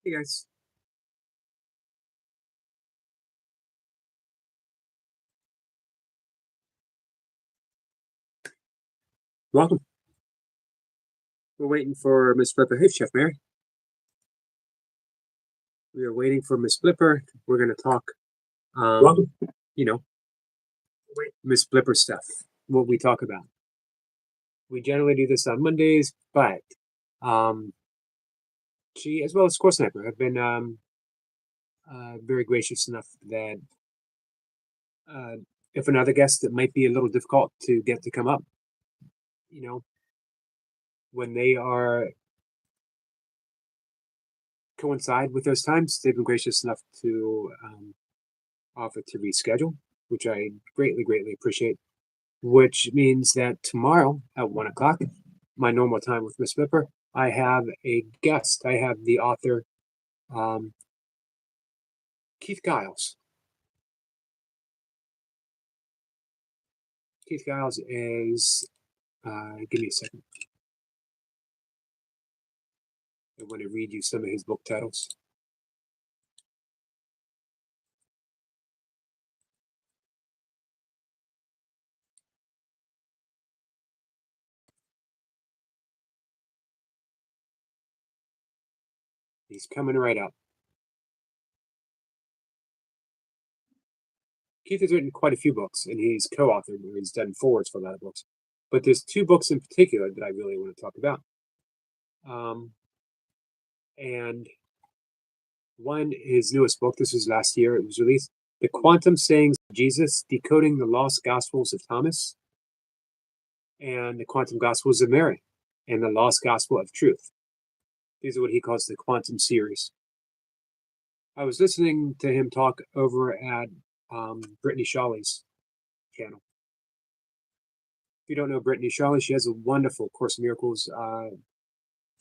Hey guys, welcome. We're waiting for Ms.Blipper. Hey, Chef Mary. We are waiting for Ms.Blipper. We're going to talk, um, you know, Ms.Blipper stuff, what we talk about. We generally do this on Mondays, but um, she, as well as Score Sniper, have been very gracious enough that uh, if another guest that might be a little difficult to get to come up, you know, when they are coincide with those times, they've been gracious enough to offer to reschedule, which I greatly, greatly appreciate. Which means that tomorrow at 1 o'clock, my normal time with Miss Blipper, I have a guest. I have the author, um, Keith Giles. Keith Giles is, give me a second. I want to read you some of his book titles. He's coming right up. Keith has written quite a few books, and he's co-authored, or he's done forwards for a lot of books. But there's two books in particular that I really want to talk about. And one, his newest book, this was last year, it was released, The Quantum Sayings of Jesus, Decoding the Lost Gospels of Thomas, and The Quantum Gospels of Mary, and The Lost Gospel of Truth. These are what he calls the Quantum series. I was listening to him talk over at Brittany Shawley's channel. If you don't know Brittany Shawley, she has a wonderful Course in Miracles.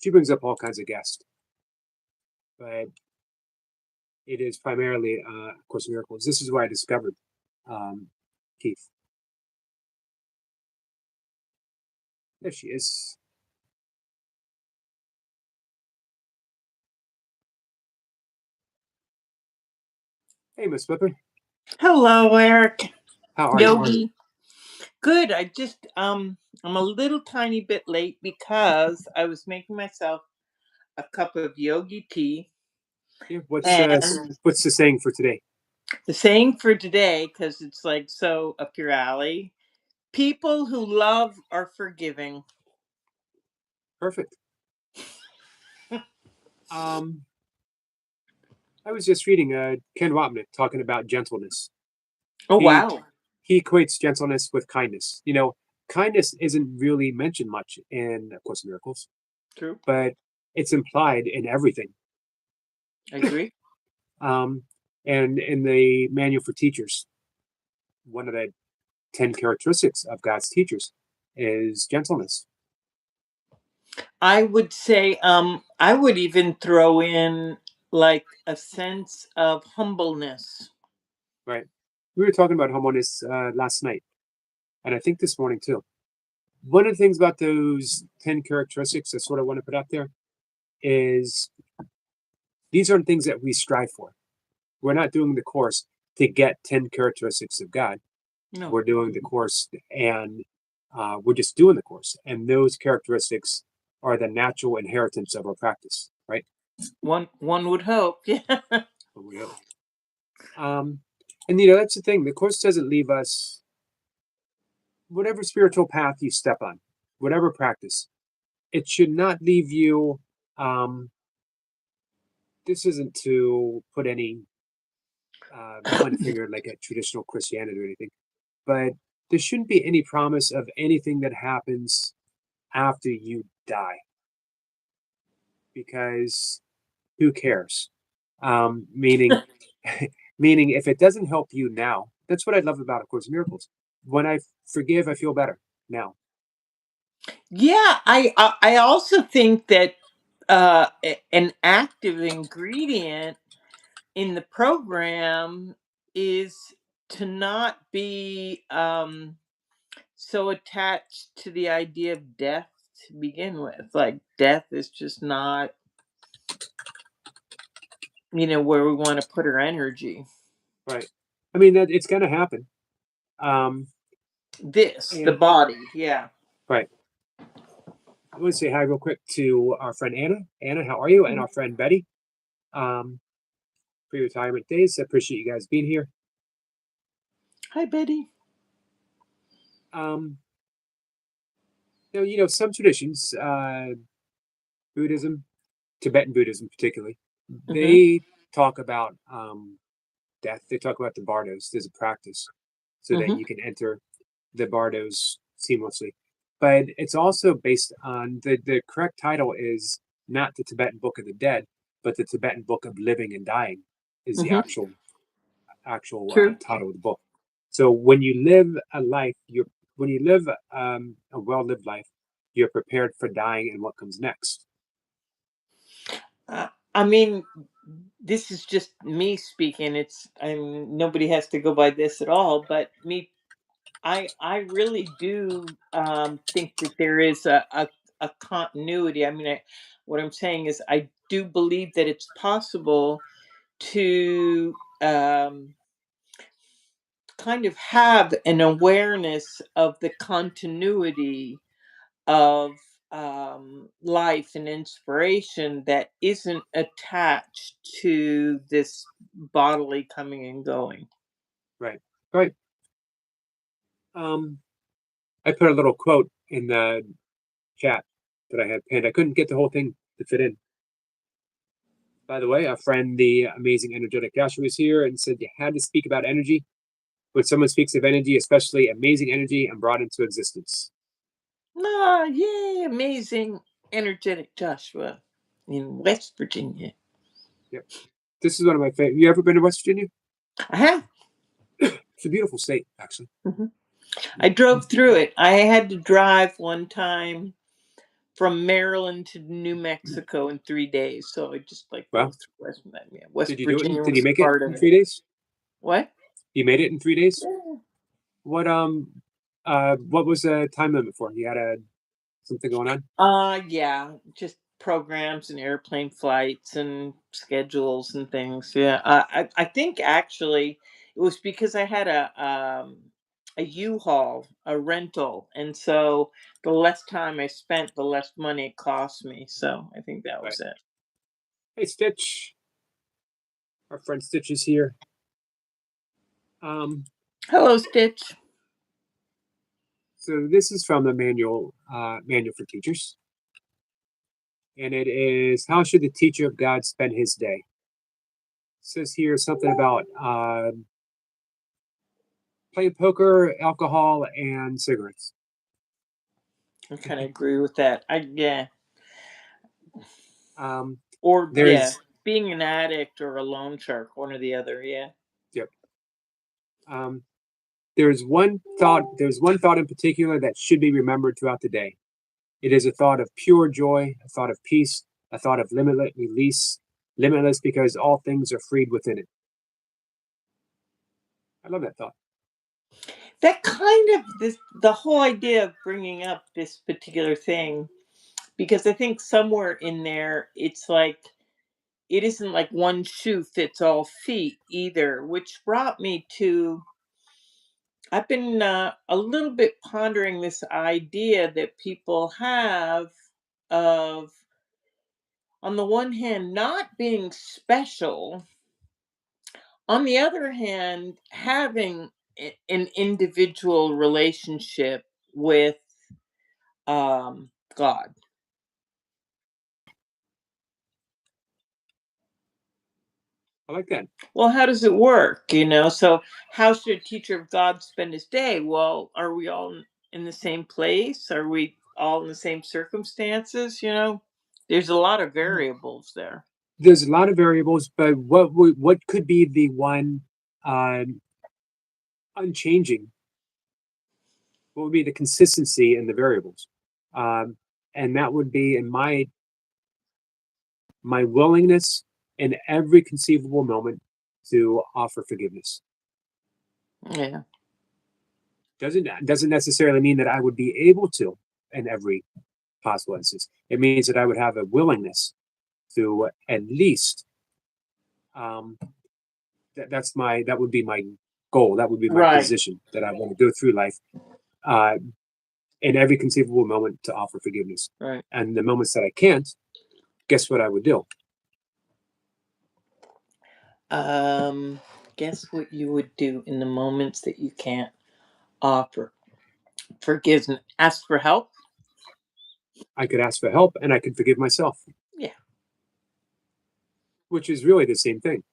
She brings up all kinds of guests, but it is primarily Course in Miracles. This is where I discovered Keith. There she is. Hey, Miss Blipper. Hello, Eric. How are you? Yogi. Good. I'm a little tiny bit late because I was making myself a cup of yogi tea. Yeah, what's And the saying for today? the saying for today, because it's like so up your alley, people who love are forgiving. Perfect. I was just reading Ken Wapnick talking about gentleness. Oh, He wow. he equates gentleness with kindness. You know, kindness isn't really mentioned much in A Course in Miracles, True. but it's implied in everything. I agree. And in the Manual for Teachers, one of the 10 characteristics of God's teachers is gentleness. I would say, I would even throw in like a sense of humbleness. Right. We were talking about humbleness last night, and I think this morning too. One of the things about those 10 characteristics I sort of want to put out there is these aren't things that we strive for. We're not doing the course to get 10 characteristics of God. No. We're doing the course and we're just doing the course. And those characteristics are the natural inheritance of our practice, right? One would hope. Yeah. We hope. And you know, that's the thing. The course doesn't leave us, whatever spiritual path you step on, whatever practice, it should not leave you. This isn't to put any point a finger like a traditional Christianity or anything, but there shouldn't be any promise of anything that happens after you die, because who cares? Meaning, meaning, if it doesn't help you now, that's what I love about A Course in Miracles. When I forgive, I feel better now. Yeah, I also think that an active ingredient in the program is to not be so attached to the idea of death to begin with. Like death is just not where we want to put our energy. Right. I mean, that it's going to happen. The And body, yeah. right. I want to say hi real quick to our friend Anna. Anna, how are you? And our friend Betty. Pre-retirement days. I appreciate you guys being here. Hi, Betty. Some traditions, Buddhism, Tibetan Buddhism particularly, they talk about death. They talk about the bardos. There's a practice so that you can enter the bardos seamlessly. But it's also based on the correct title is not the Tibetan Book of the Dead, but the Tibetan Book of Living and Dying is the actual True. title of the book. So when you live a life, when you live a well-lived life, you're prepared for dying and what comes next. I mean, this is just me speaking. Nobody has to go by this at all. But I really do think that there is a continuity. I mean, what I'm saying is, I do believe that it's possible to kind of have an awareness of the continuity of life and inspiration that isn't attached to this bodily coming and going. Right. Right. I put a little quote in the chat that I had pinned. I couldn't get the whole thing to fit in. By the way, a friend, the amazing energetic Joshua, is here and said you had to speak about energy. When someone speaks of energy, especially amazing energy, and brought into existence. Ah, yay, amazing, energetic Joshua in West Virginia. Yep. This is one of my favorite. You ever been to West Virginia? I have. It's a beautiful state, actually. I drove through it. I had to drive one time from Maryland to New Mexico in 3 days. So I just like Wow. go through West Did you do it? Virginia Did you was make it part of in it. 3 days? What? You made it in 3 days? Yeah. What was the time limit for? You had something going on? Yeah, just programs and airplane flights and schedules and things. Yeah, I think actually it was because I had a U-Haul, a rental, and so the less time I spent, the less money it cost me. So I think that Right. was it. Hey, Stitch. Our friend Stitch is here. Hello, Stitch. So this is from the manual for teachers, and it is how should the teacher of God spend his day? It says here something about playing poker, alcohol, and cigarettes. I kind of agree with that. Or There's being an addict or a loan shark, one or the other. Yeah. yep. There's one thought. There's one thought in particular that should be remembered throughout the day. It is a thought of pure joy, a thought of peace, a thought of limitless release, limitless because all things are freed within it. I love that thought. That kind of the whole idea of bringing up this particular thing, because I think somewhere in there it's like it isn't like one shoe fits all feet either, which brought me to I've been a little bit pondering this idea that people have of, on the one hand, not being special, on the other hand, having an individual relationship with God. I like that. Well, how does it work? So how should a teacher of God spend his day? Well, are we all in the same place? Are we all in the same circumstances? There's a lot of variables there. There's a lot of variables, but what could be the one uh, unchanging? What would be the consistency in the variables? And that would be in my willingness in every conceivable moment to offer forgiveness. Yeah. Doesn't necessarily mean that I would be able to in every possible instance. It means that I would have a willingness to at least that would be my goal. That would be my Right. position, that I want to go through life, in every conceivable moment, to offer forgiveness. Right. And the moments that I can't, guess what I would do? Guess what you would do in the moments that you can't offer forgiveness? Ask for help. I could ask for help, and I could forgive myself, Yeah. which is really the same thing.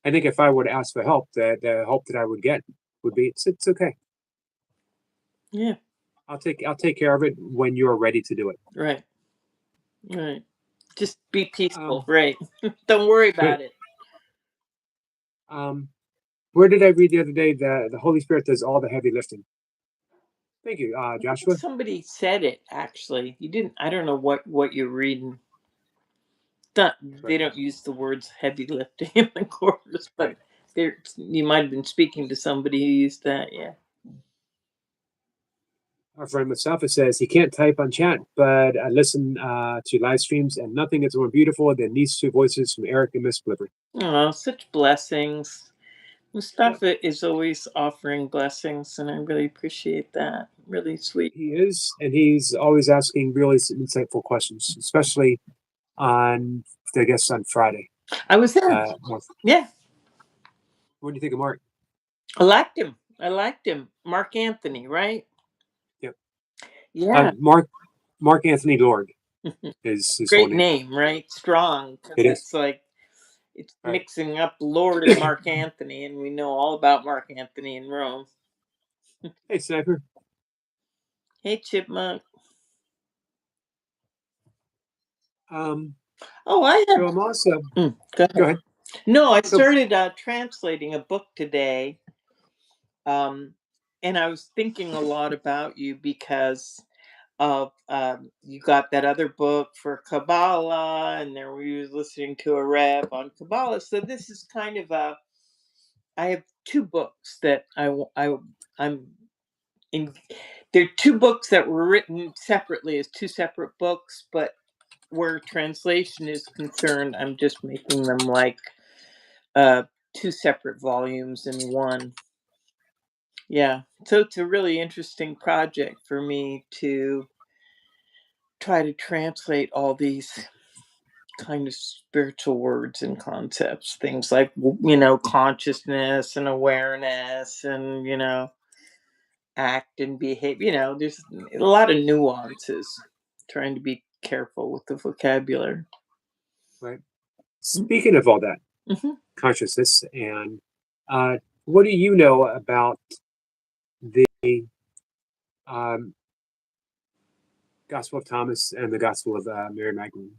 I think if I were to ask for help, the help that I would get would be, it's okay. Yeah. I'll take care of it when you're ready to do it. Right. Right. Just be peaceful. Um, Right. Don't worry right. about it. Where did I read the other day? The Holy Spirit does all the heavy lifting. Thank you, I think Joshua. somebody said it actually. You didn't. I don't know what you're reading. Not, they Right. don't use the words heavy lifting in the chorus, but Right. you might have been speaking to somebody who used that. Yeah. Our friend Mustafa says he can't type on chat, but I listen to live streams, and nothing is more beautiful than these two voices from Eric and Ms.Blipper. Oh, such blessings. Yep. Mustafa is always offering blessings, and I really appreciate that. Really sweet. He is, and he's always asking really insightful questions, especially on, I guess, on Friday. I was there. Mark, Yeah, what do you think of Mark? I liked him. I liked him. Mark Anthony, right? Yep. Yeah. Mark Anthony Lord is his whole Great name. name, right? Strong, because It is. it's like it's Right. mixing up Lord and Mark Anthony, and we know all about Mark Anthony in Rome. Hey, Sniper. Hey, Chipmunk. Um, Oh, I so have. I'm also, Go go ahead. ahead. No, I So, started translating a book today, and I was thinking a lot about you because of you got that other book for Kabbalah, and there we was listening to a rep on Kabbalah. So this is kind of a. I have two books that I'm in. They're two books that were written separately as two separate books, but where translation is concerned, I'm just making them like uh two separate volumes in one. Yeah. So it's a really interesting project for me to try to translate all these kind of spiritual words and concepts, things like consciousness and awareness and act and behave. There's a lot of nuances. Trying to be careful with the vocabulary. right. Speaking of all that Mm-hmm. consciousness, and what do you know about the um, Gospel of Thomas and the Gospel of Mary Magdalene?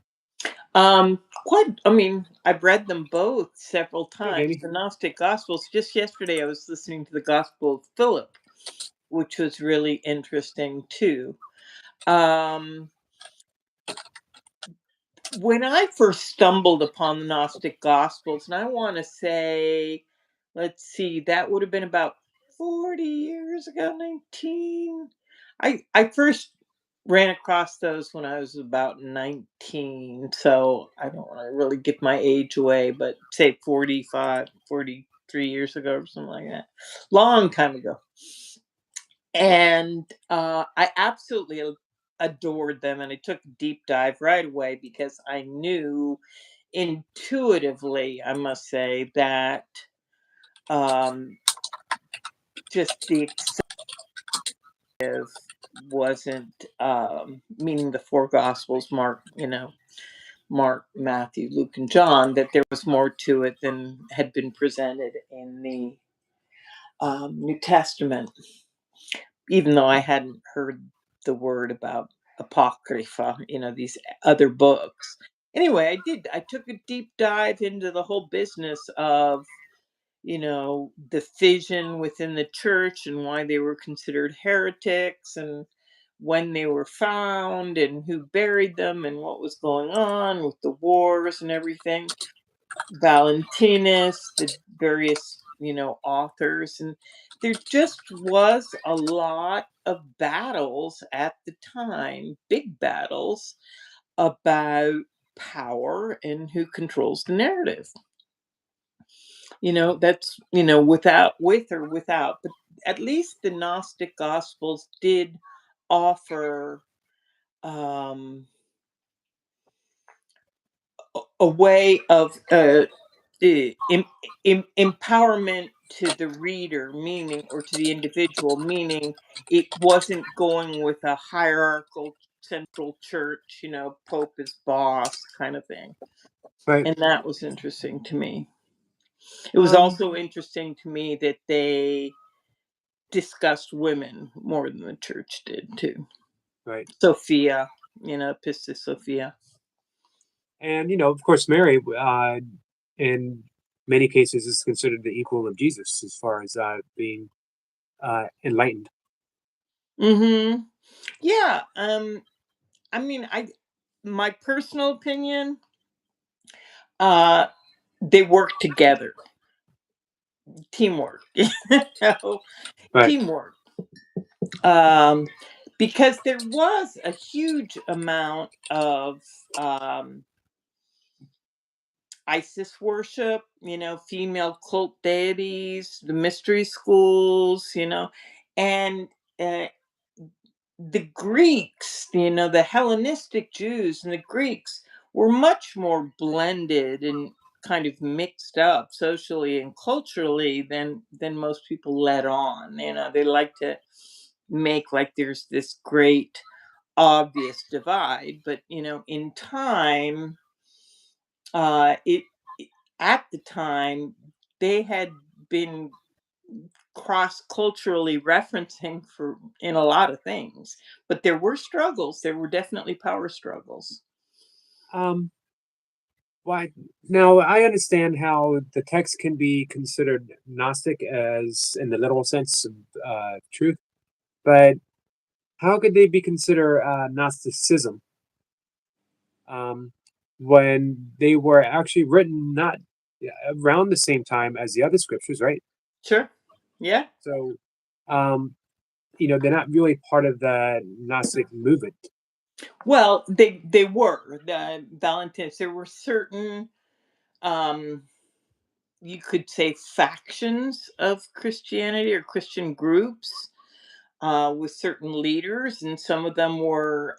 Quite. I mean, I've read them both several Hey, times. Jamie. The Gnostic Gospels. Just yesterday, I was listening to the Gospel of Philip, which was really interesting too. Um, when I first stumbled upon the Gnostic Gospels, and I want to say, let's see, that would have been about 40 years ago, 19. I first ran across those when I was about 19, so I don't want to really give my age away, but say 45, 43 years ago or something like that. Long time ago. And I absolutely adored them, and I took a deep dive right away because I knew intuitively, I must say, that um, just the excessive wasn't meaning the four gospels, Mark, Matthew, Luke, and John, that there was more to it than had been presented in the New Testament, even though I hadn't heard the word about apocrypha, these other books. Anyway, I took a deep dive into the whole business of the fission within the church and why they were considered heretics and when they were found and who buried them and what was going on with the wars and everything. Valentinus, the various, authors. And there just was a lot of battles at the time, big battles about power and who controls the narrative. That's, with or without, but at least the Gnostic Gospels did offer um, a way of empowerment to the reader, meaning, or to the individual, meaning it wasn't going with a hierarchical central church, Pope is boss kind of thing. Right. And that was interesting to me. It was Um, also interesting to me that they discussed women more than the church did too. right. Sophia, Pistis Sophia. And of course, Mary, in many cases, is considered the equal of Jesus as far as being enlightened. Mm-hmm. Yeah. I mean, my personal opinion, they work together. Teamwork. Right. Teamwork. Because there was a huge amount of Isis worship, female cult deities, the mystery schools, and uh, the Greeks, the Hellenistic Jews and the Greeks were much more blended and kind of mixed up socially and culturally than most people let on. They like to make like there's this great obvious divide, but in time, it at the time they had been cross culturally referencing for in a lot of things, but there were struggles. There were definitely power struggles. Um, why? Now I understand how the text can be considered Gnostic as in the literal sense of truth, but how could they be considered Gnosticism um, when they were actually written not around the same time as the other scriptures, right? Sure. Yeah. So, um, they're not really part of the Gnostic movement. Well, they were the Valentines. There were certain, um, you could say, factions of Christianity or Christian groups with certain leaders, and some of them were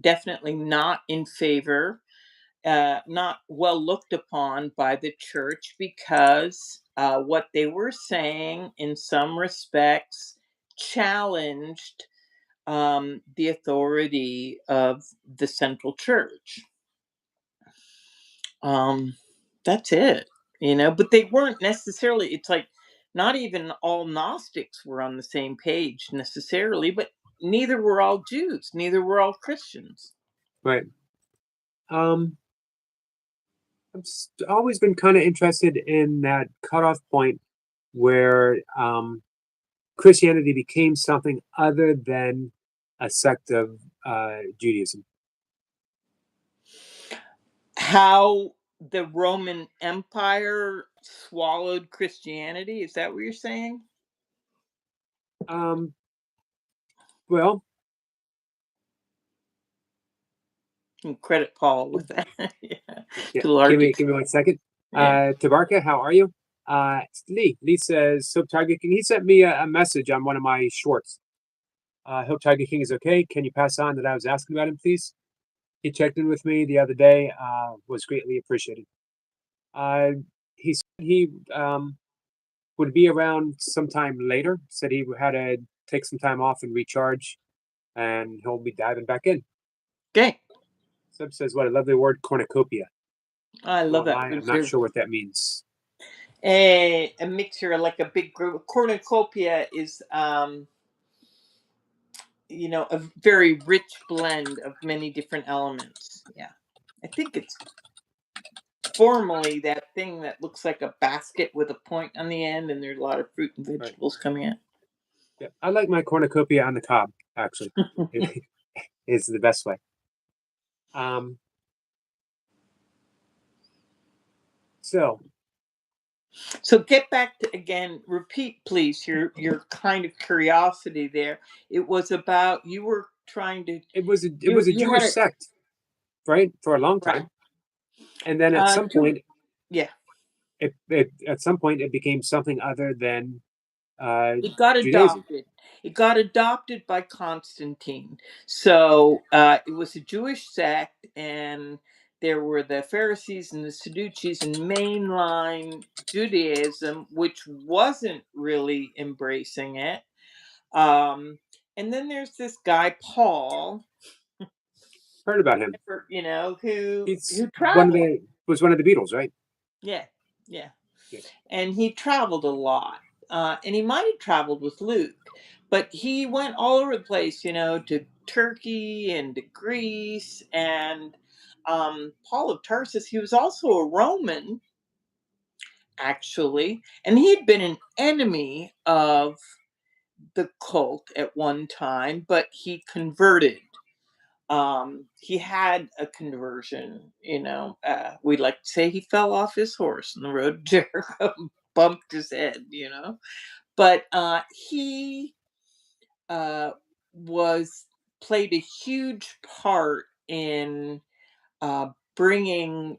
definitely not in favor, not well looked upon by the church because what they were saying, in some respects, challenged the authority of the central church. Um, that's it, but they weren't necessarily, it's like not even all Gnostics were on the same page necessarily, but neither were all Jews, neither were all Christians. Right. I've always been kind of interested in that cutoff point where Christianity became something other than a sect of Judaism. How the Roman Empire swallowed Christianity, is that what you're saying? Um, well, And credit Paul with that. Yeah. yeah, To a large give me extent. 1 second. Yeah. Tabarka, how are you? It's Lee. Lee says, Hope Tiger King. He sent me a message on one of my shorts. Hope Tiger King is okay. Can you pass on that I was asking about him, please? He checked in with me the other day. Was greatly appreciated. He said he would be around sometime later. Said he had to take some time off and recharge, and he'll be diving back in. Okay. Sub says, "What a lovely word, cornucopia." I Who love am that. I? I'm not sure what that means. A mixture, like a big group. Cornucopia is a very rich blend of many different elements. Yeah. I think it's formally that thing that looks like a basket with a point on the end, and there's a lot of fruit and Right. vegetables coming in. Yeah, I like my cornucopia on the cob. Actually, is the best way. So So get back to, again, repeat please your kind of curiosity there. It was about, you were trying to, it was a you Jewish had sect. right, for a long Right. time. And then at some point, yeah, at some point, it became something other than it got Judaism. adopted. It got adopted by Constantine. So it was a Jewish sect, and there were the Pharisees and the Sadducees and mainline Judaism, which wasn't really embracing it. And then there's this guy Paul, Heard about him. who He's traveled. one of the Beatles, right? Yeah, yeah. Yeah. And he traveled a lot. And he might have traveled with Luke, but he went all over the place, to Turkey and to Greece. And Paul of Tarsus, he was also a Roman, actually, and he'd been an enemy of the cult at one time, but he converted. He had a conversion. We like to say he fell off his horse on the road to Jericho, bumped his head. But he uh was played a huge part in bringing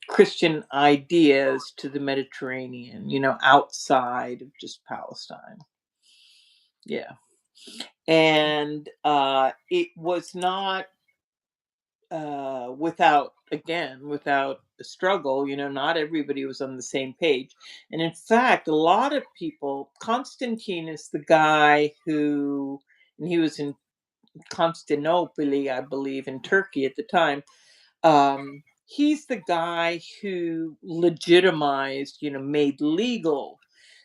Christian ideas to the Mediterranean, outside of just Palestine. Yeah. And it was not without a struggle. Not everybody was on the same page. And in fact, a lot of people, Constantine is the guy who, and he was in Constantinople, I believe, in Turkey at the time. He's the guy who legitimized, made legal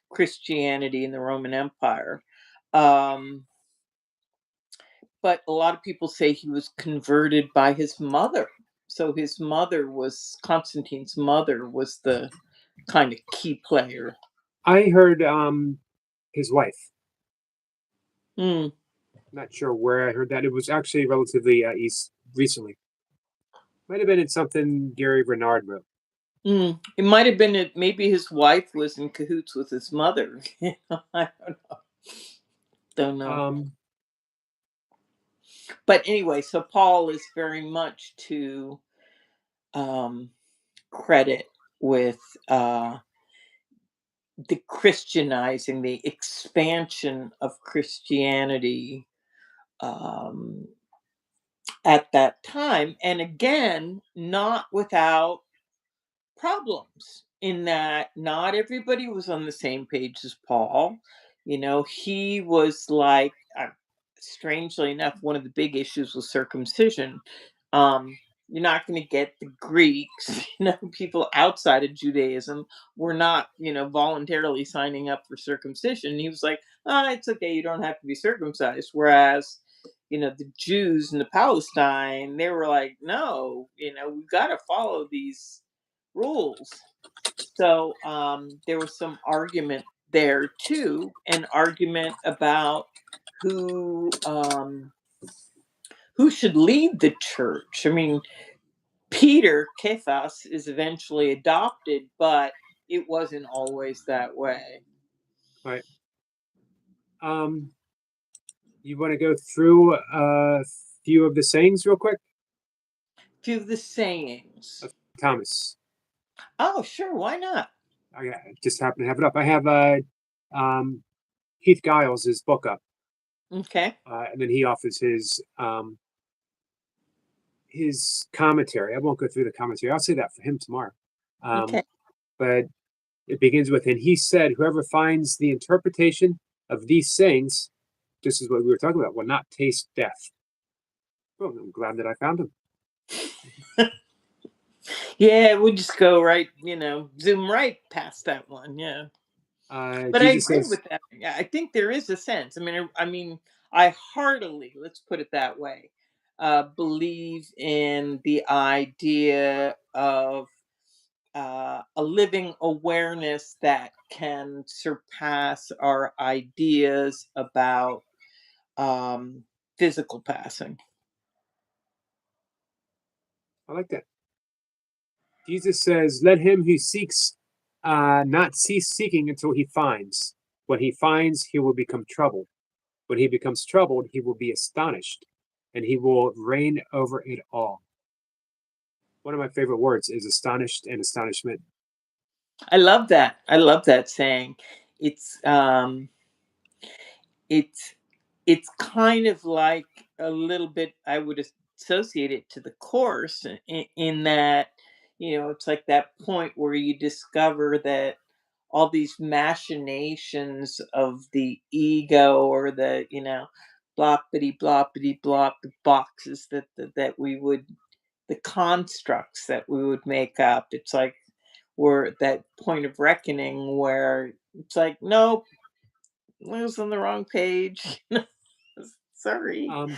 Christianity in the Roman Empire. um but a lot of people say he was converted by his mother. So Constantine's mother was the kind of key player. I heard his wife. Mm, Not sure where I heard that. It was actually relatively recently. Might have been in something Gary Renard wrote. It might have been maybe his wife was in cahoots with his mother. I don't know. Um, But anyway, so Paul is very much to credit with the Christianizing, the expansion of Christianity um, at that time. And again, not without problems, in that not everybody was on the same page as Paul. He was like, strangely enough, one of the big issues was circumcision. Um, you're not going to get the Greeks, people outside of Judaism were not, voluntarily signing up for circumcision. He was like, it's okay, you don't have to be circumcised. Whereas, the Jews in the Palestine, they were like, no, we've got to follow these rules. So there was some argument there too, an argument about who who should lead the church. I mean, Peter Cephas is eventually adopted, but it wasn't always that way. right. Um, you want to go through a few of the sayings real quick? Few of the sayings. Of Thomas. Oh, sure, why not? I just happen to have it up. I have Heath Giles' book up, Okay. and then he offers his commentary. I won't go through the commentary. I'll say that for him tomorrow. Okay. But it begins with, and he said, whoever finds the interpretation of these sayings, this is what we were talking about, will not taste death. Well, I'm glad that I found him. Yeah, we'll just go right, zoom right past that one. Yeah. But I Jesus agree says, with that. Yeah, I think there is a sense. I heartily, let's put it that way, believe in the idea of a living awareness that can surpass our ideas about um, physical passing. I like that. Jesus says, let him who seeks not cease seeking until he finds. When he finds, he will become troubled. When he becomes troubled, he will be astonished. and he will reign over it all. One of my favorite words is astonished and astonishment. I love that. I love that saying. It's um it's it's kind of like a little bit, I would associate it to the course in that, it's like that point where you discover that all these machinations of the ego, or the, bloppity bloppity blop, the boxes that we would, the constructs that we would make up. It's like we're at that point of reckoning where it's like, nope, I was on the wrong page. Sorry. Um,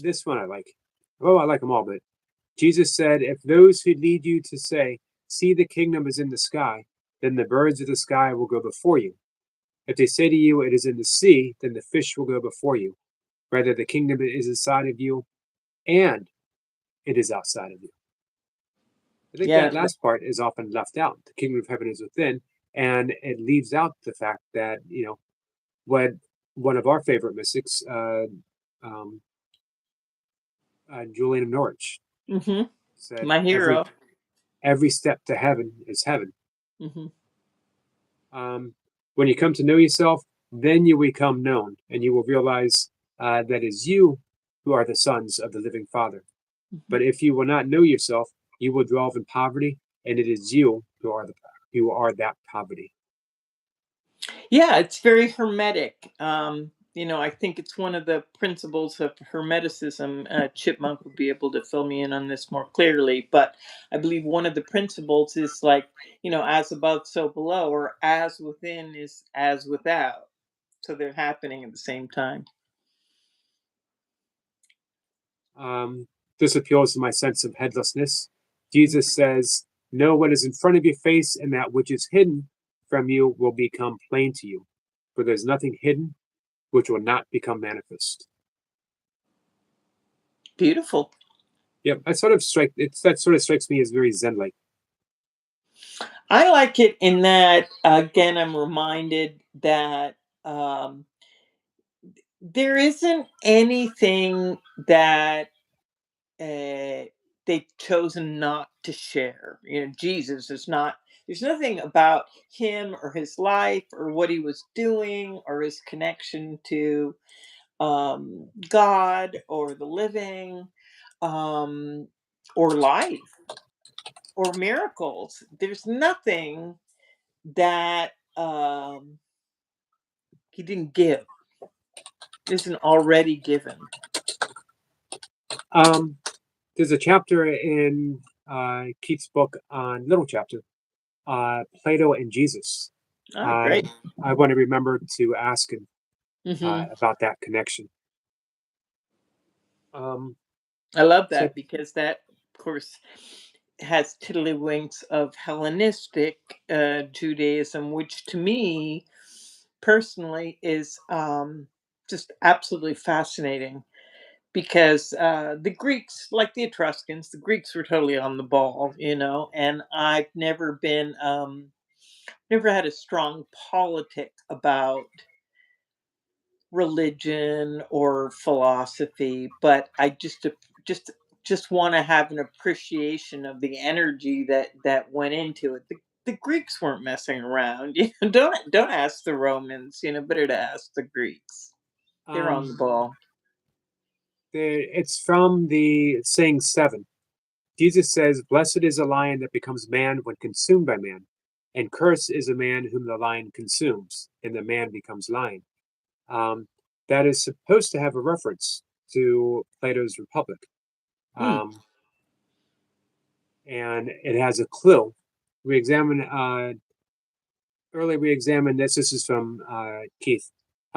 this one I like. Oh, I like them all, but Jesus said, if those who lead you to say, see, the kingdom is in the sky, then the birds of the sky will go before you. If they say to you, it is in the sea, then the fish will go before you. Rather, the kingdom is inside of you, and it is outside of you. I think Yeah. that last part is often left out. The kingdom of heaven is within, and it leaves out the fact that, what one of our favorite mystics, um, Julian of Norwich, Hmm. said, My hero. every step to heaven is heaven. Hmm. When you come to know yourself, then you become known, and you will realize that it's you who are the sons of the living Father. Hmm. But if you will not know yourself, you will dwell in poverty, and it is you who are that poverty. Yeah, it's very hermetic. I think it's one of the principles of hermeticism. Chipmunk would be able to fill me in on this more clearly, but I believe one of the principles is like, as above, so below, or as within is as without. So they're happening at the same time. This appeals to my sense of headlessness. Jesus says, know what is in front of your face, and that which is hidden from you will become plain to you. For there's nothing hidden which will not become manifest. Beautiful. Yep, that sort of strikes me as very Zen-like. I like it in that, again, I'm reminded that there isn't anything that they've chosen not to share. Jesus is not, there's nothing about him or his life or what he was doing or his connection to God or the living, um, or life or miracles. There's nothing that he didn't give, isn't already given. Um, there's a chapter in Keith's book on little chapter, Plato and Jesus. Oh, Uh, great. I want to remember to ask him Hmm. about that connection. I love So that because that, of course, has tiddlywinks of Hellenistic Judaism, which to me personally is just absolutely fascinating because the Greeks, like the Etruscans, the Greeks were totally on the ball, and I've never had a strong politic about religion or philosophy, but I just just want to have an appreciation of the energy that went into it. The Greeks weren't messing around. Don't ask the Romans. Better to ask the Greeks. They're on the um, ball. it's from the saying seven. Jesus says, blessed is a lion that becomes man when consumed by man, and cursed is a man whom the lion consumes, and the man becomes lion. Um, that is supposed to have a reference to Plato's Republic. Hmm. Um, and it has a clue. We examine earlier. We examined this. This is from Keith.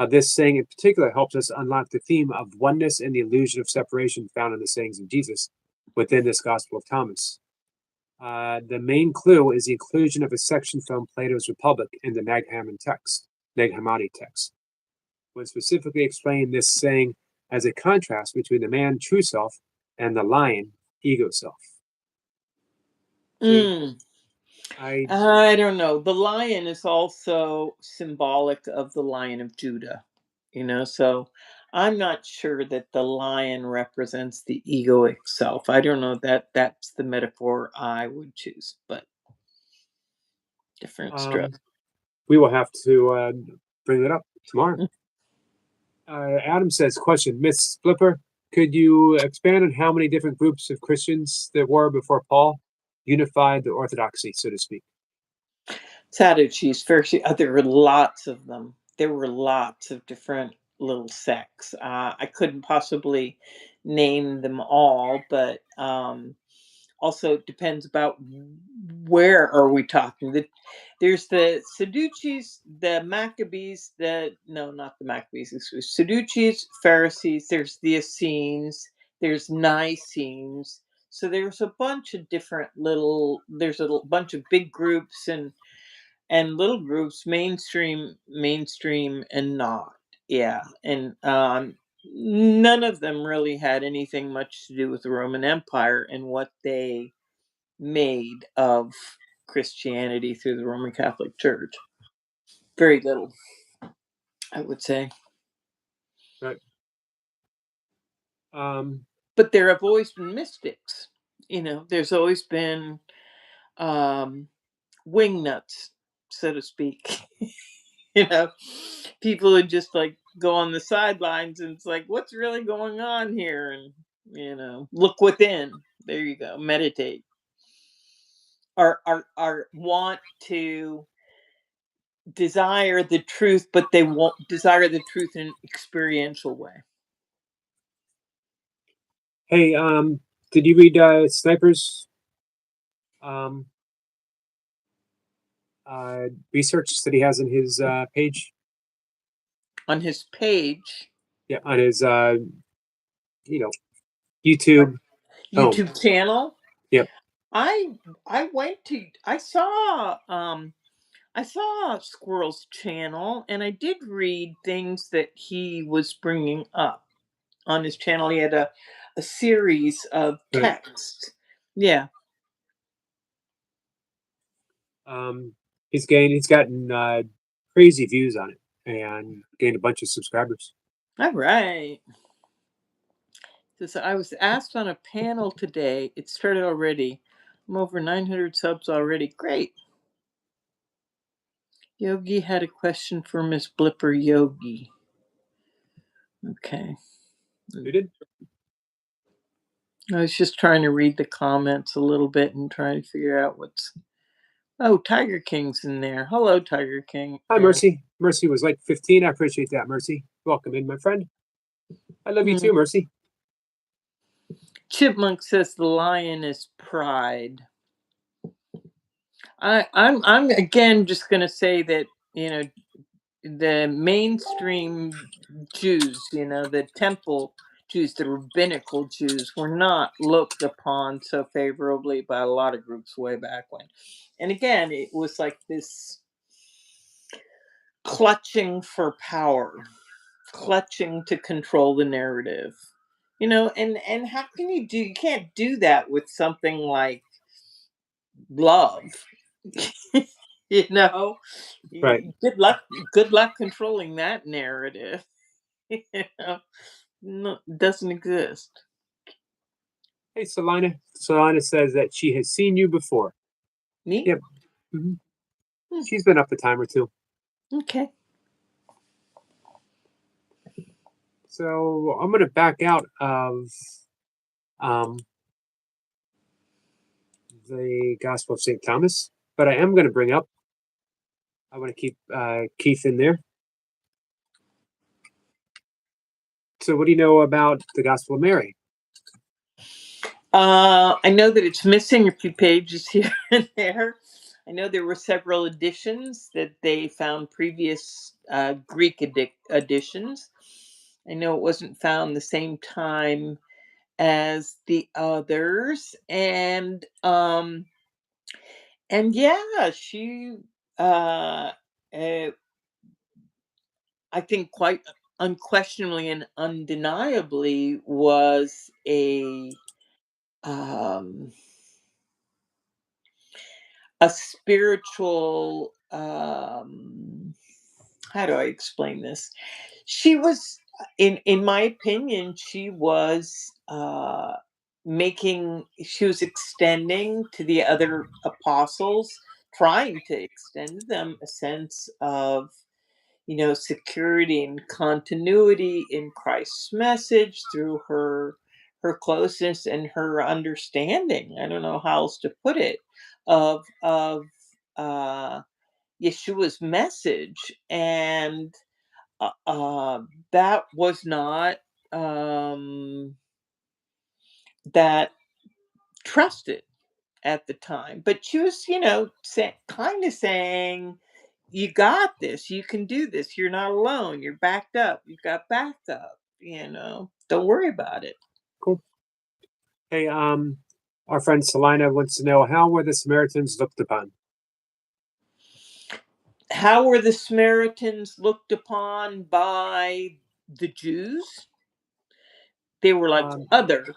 This saying in particular helps us unlock the theme of oneness and the illusion of separation found in the sayings of Jesus within this Gospel of Thomas. The main clue is the inclusion of a section from Plato's Republic in the Nag Hammadi text, when specifically explaining this saying as a contrast between the man true self and the lion ego self. See, Mm. I I don't know. The lion is also symbolic of the Lion of Judah. So I'm not sure that the lion represents the egoic self. I don't know that that's the metaphor I would choose, but different stroke. We will have to bring that up tomorrow. Adam says, question, Ms.Blipper, could you expand on how many different groups of Christians there were before Paul unified the orthodoxy, so to speak? Sadducees, Pharisees, there were lots of them. There were lots of different little sects. I couldn't possibly name them all, but also it depends about where are we talking. There's the Sadducees, the Maccabees, not the Maccabees, Sadducees, Pharisees, there's the Essenes, there's Nicenes. So there's a bunch of different there's a bunch of big groups and little groups, mainstream, and not. Yeah. And none of them really had anything much to do with the Roman Empire and what they made of Christianity through the Roman Catholic Church. Very little, I would say. Right. But there have always been mystics. There's always been wingnuts, so to speak. People who just like go on the sidelines and it's like, what's really going on here? And look within. There you go. Meditate. Are want to desire the truth, but they won't desire the truth in an experiential way. Hey, did you read Sniper's research that he has on his page? On his page? Yeah, on his YouTube channel? Yep. I saw Squirrel's channel, and I did read things that he was bringing up on his channel. He had a series of texts. Yeah. He's gotten crazy views on it and gained a bunch of subscribers. All right. So I was asked on a panel today. It started already. I'm over 900 subs already. Great. Yogi had a question for Ms.Blipper. Yogi. Okay. Who did? I was just trying to read the comments a little bit and try to figure out what's. Oh, Tiger King's in there. Hello, Tiger King. Hi, Mercy. Mercy was like 15. I appreciate that, Mercy. Welcome in, my friend. I love you too, Mercy. Chipmunk says the lion is pride. I'm again just going to say that the mainstream Jews, the temple Jews, the rabbinical Jews, were not looked upon so favorably by a lot of groups way back when. And again, it was like this clutching for power, clutching to control the narrative. And how can you can't do that with something like love. Right. Good luck controlling that narrative. No, doesn't exist. Hey, Selina. Selina says that she has seen you before. Me? Yep. She's been up a time or two. Okay. So I'm going to back out of the Gospel of St. Thomas, but I am going to bring up, I want to keep Keith in there. So what do you know about the Gospel of Mary? I know that it's missing a few pages here and there. I know there were several editions that they found previous Greek editions. I know it wasn't found the same time as the others, and yeah, she I think quite unquestionably and undeniably was um, a spiritual. How do I explain this? She was in my opinion, she was extending to the other apostles, trying to extend to them a sense of, security and continuity in Christ's message through her closeness and her understanding. I don't know how else to put it, of uh Yeshua's message. And that was not um that trusted at the time. But she was, kind of saying, "You got this. You can do this. You're not alone. You're backed up. You've got backup. Don't worry about it." Cool. Hey, our friend Selina wants to know, how were the Samaritans looked upon? How were the Samaritans looked upon by the Jews? They were like Um, other,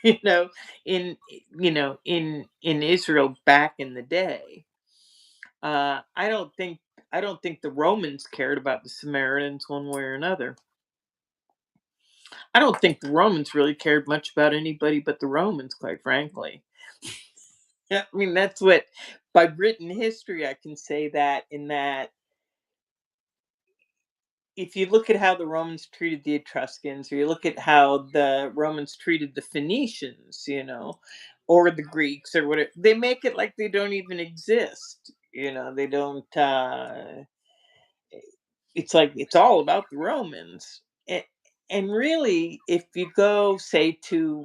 you know, in in Israel back in the day. Uh, I don't think I don't think the Romans cared about the Samaritans one way or another. I don't think the Romans really cared much about anybody but the Romans, quite frankly. Yeah, I mean that's what, by written history I can say that, in that if you look at how the Romans treated the Etruscans, or you look at how the Romans treated the Phoenicians, or the Greeks or whatever, they make it like they don't even exist. They don't. It's like it's all about the Romans. And really, if you go, say, to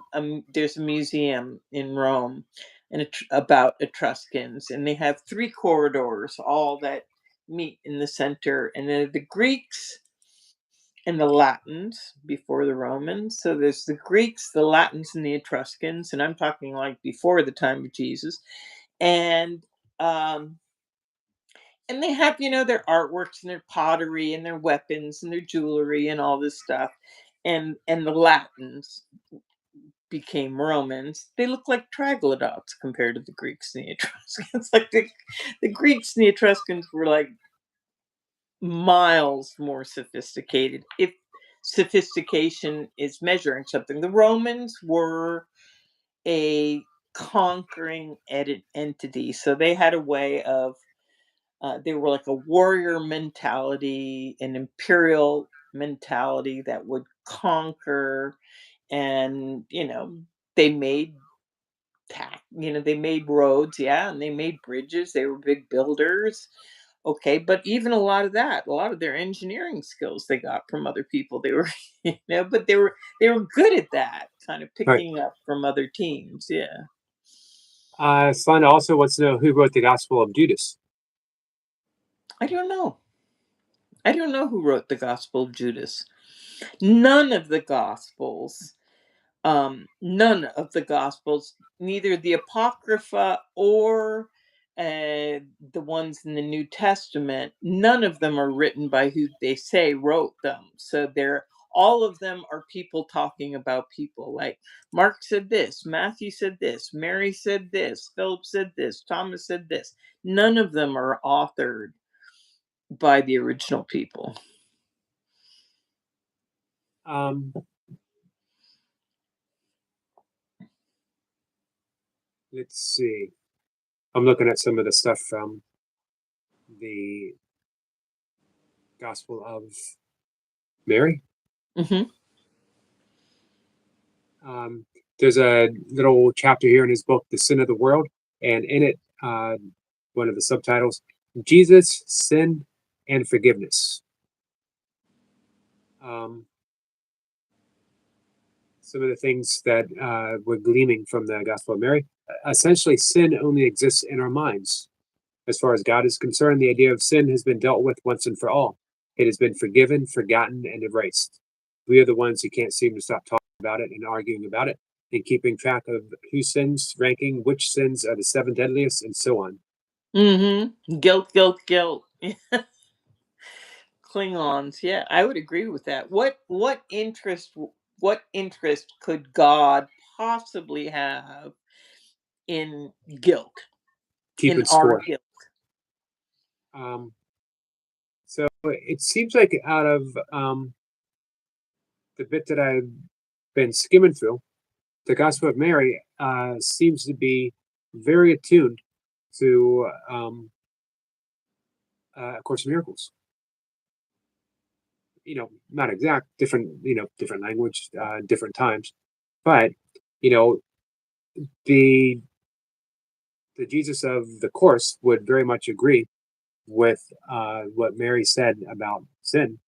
there's a museum in Rome, and about Etruscans, and they have three corridors, all that meet in the center, and they're the Greeks and the Latins before the Romans. So there's the Greeks, the Latins, and the Etruscans, and I'm talking like before the time of Jesus. And um, and they have, their artworks and their pottery and their weapons and their jewelry and all this stuff. And the Latins became Romans. They look like troglodytes compared to the Greeks and the Etruscans. Like the Greeks and the Etruscans were like miles more sophisticated, if sophistication is measuring something. The Romans were a conquering entity, so they had a way of, they were like a warrior mentality, an imperial mentality that would conquer. And they made they made roads, yeah, and they made bridges. They were big builders. Okay, but even a lot of their engineering skills they got from other people. They were, but they were good at that, kind of right. picking up from other teams. Yeah. Selina also wants to know, who wrote the Gospel of Judas. I don't know. I don't know who wrote the Gospel of Judas. None of the Gospels, neither the Apocrypha or the ones in the New Testament, none of them are written by who they say wrote them. So all of them are people talking about people. Like Mark said this, Matthew said this, Mary said this, Philip said this, Thomas said this. None of them are authored by the original people. Um, let's see. I'm looking at some of the stuff from the Gospel of Mary. Hmm. There's a little chapter here in his book, The Sin of the World, and in it, one of the subtitles, Jesus, Sin, and Forgiveness. Some of the things that we're gleaming from the Gospel of Mary. Essentially, sin only exists in our minds. As far as God is concerned, the idea of sin has been dealt with once and for all. It has been forgiven, forgotten, and erased. We are the ones who can't seem to stop talking about it and arguing about it and keeping track of who sins, ranking which sins are the seven deadliest, and so on. Guilt, guilt, guilt. Klingons. Yeah, I would agree with that. What interest could God possibly have in guilt, in Keeping our score. guilt? So it seems like out of the bit that I've been skimming through, the Gospel of Mary seems to be very attuned to A Course in Miracles. Not exact, different, different language, different times, but you know, the the Jesus of the Course would very much agree with what Mary said about sin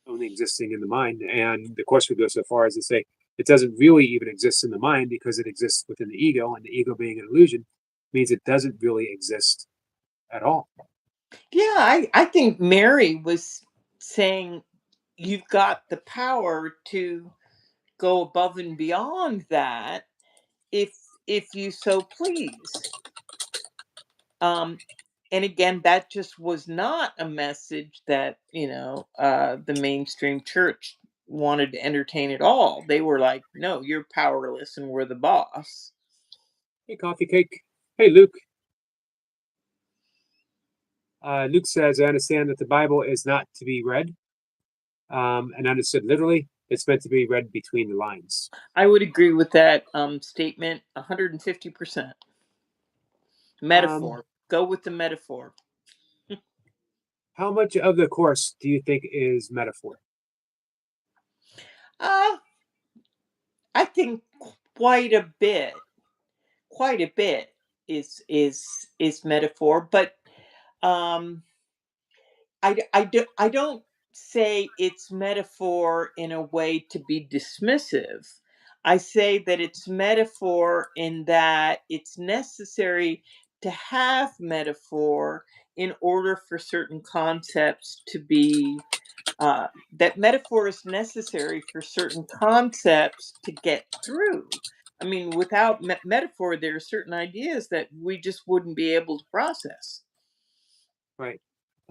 only existing in the mind, and the Course would go so far as to say it doesn't really even exist in the mind because it exists within the ego, and the ego being an illusion means it doesn't really exist at all. Yeah, I think Mary was saying you've got the power to go above and beyond that if if you so please. Um, and again, that just was not a message that the mainstream church wanted to entertain at all. They were like, "No, you're powerless, and we're the boss." Hey, coffee cake. Hey, Luke. Luke says, I understand that the Bible is not to be read and understood literally. It's meant to be read between the lines. I would agree with that statement 150%. Um, Metaphor. Go with the metaphor. how much of the Course do you think is metaphor? Uh, I think quite a bit. Quite a bit is metaphor, but um I don't say it's metaphor in a way to be dismissive. I say that it's metaphor in that it's necessary to have metaphor in order for certain concepts to be that metaphor is necessary for certain concepts to get through. I mean, without metaphor, there are certain ideas that we just wouldn't be able to process. Right.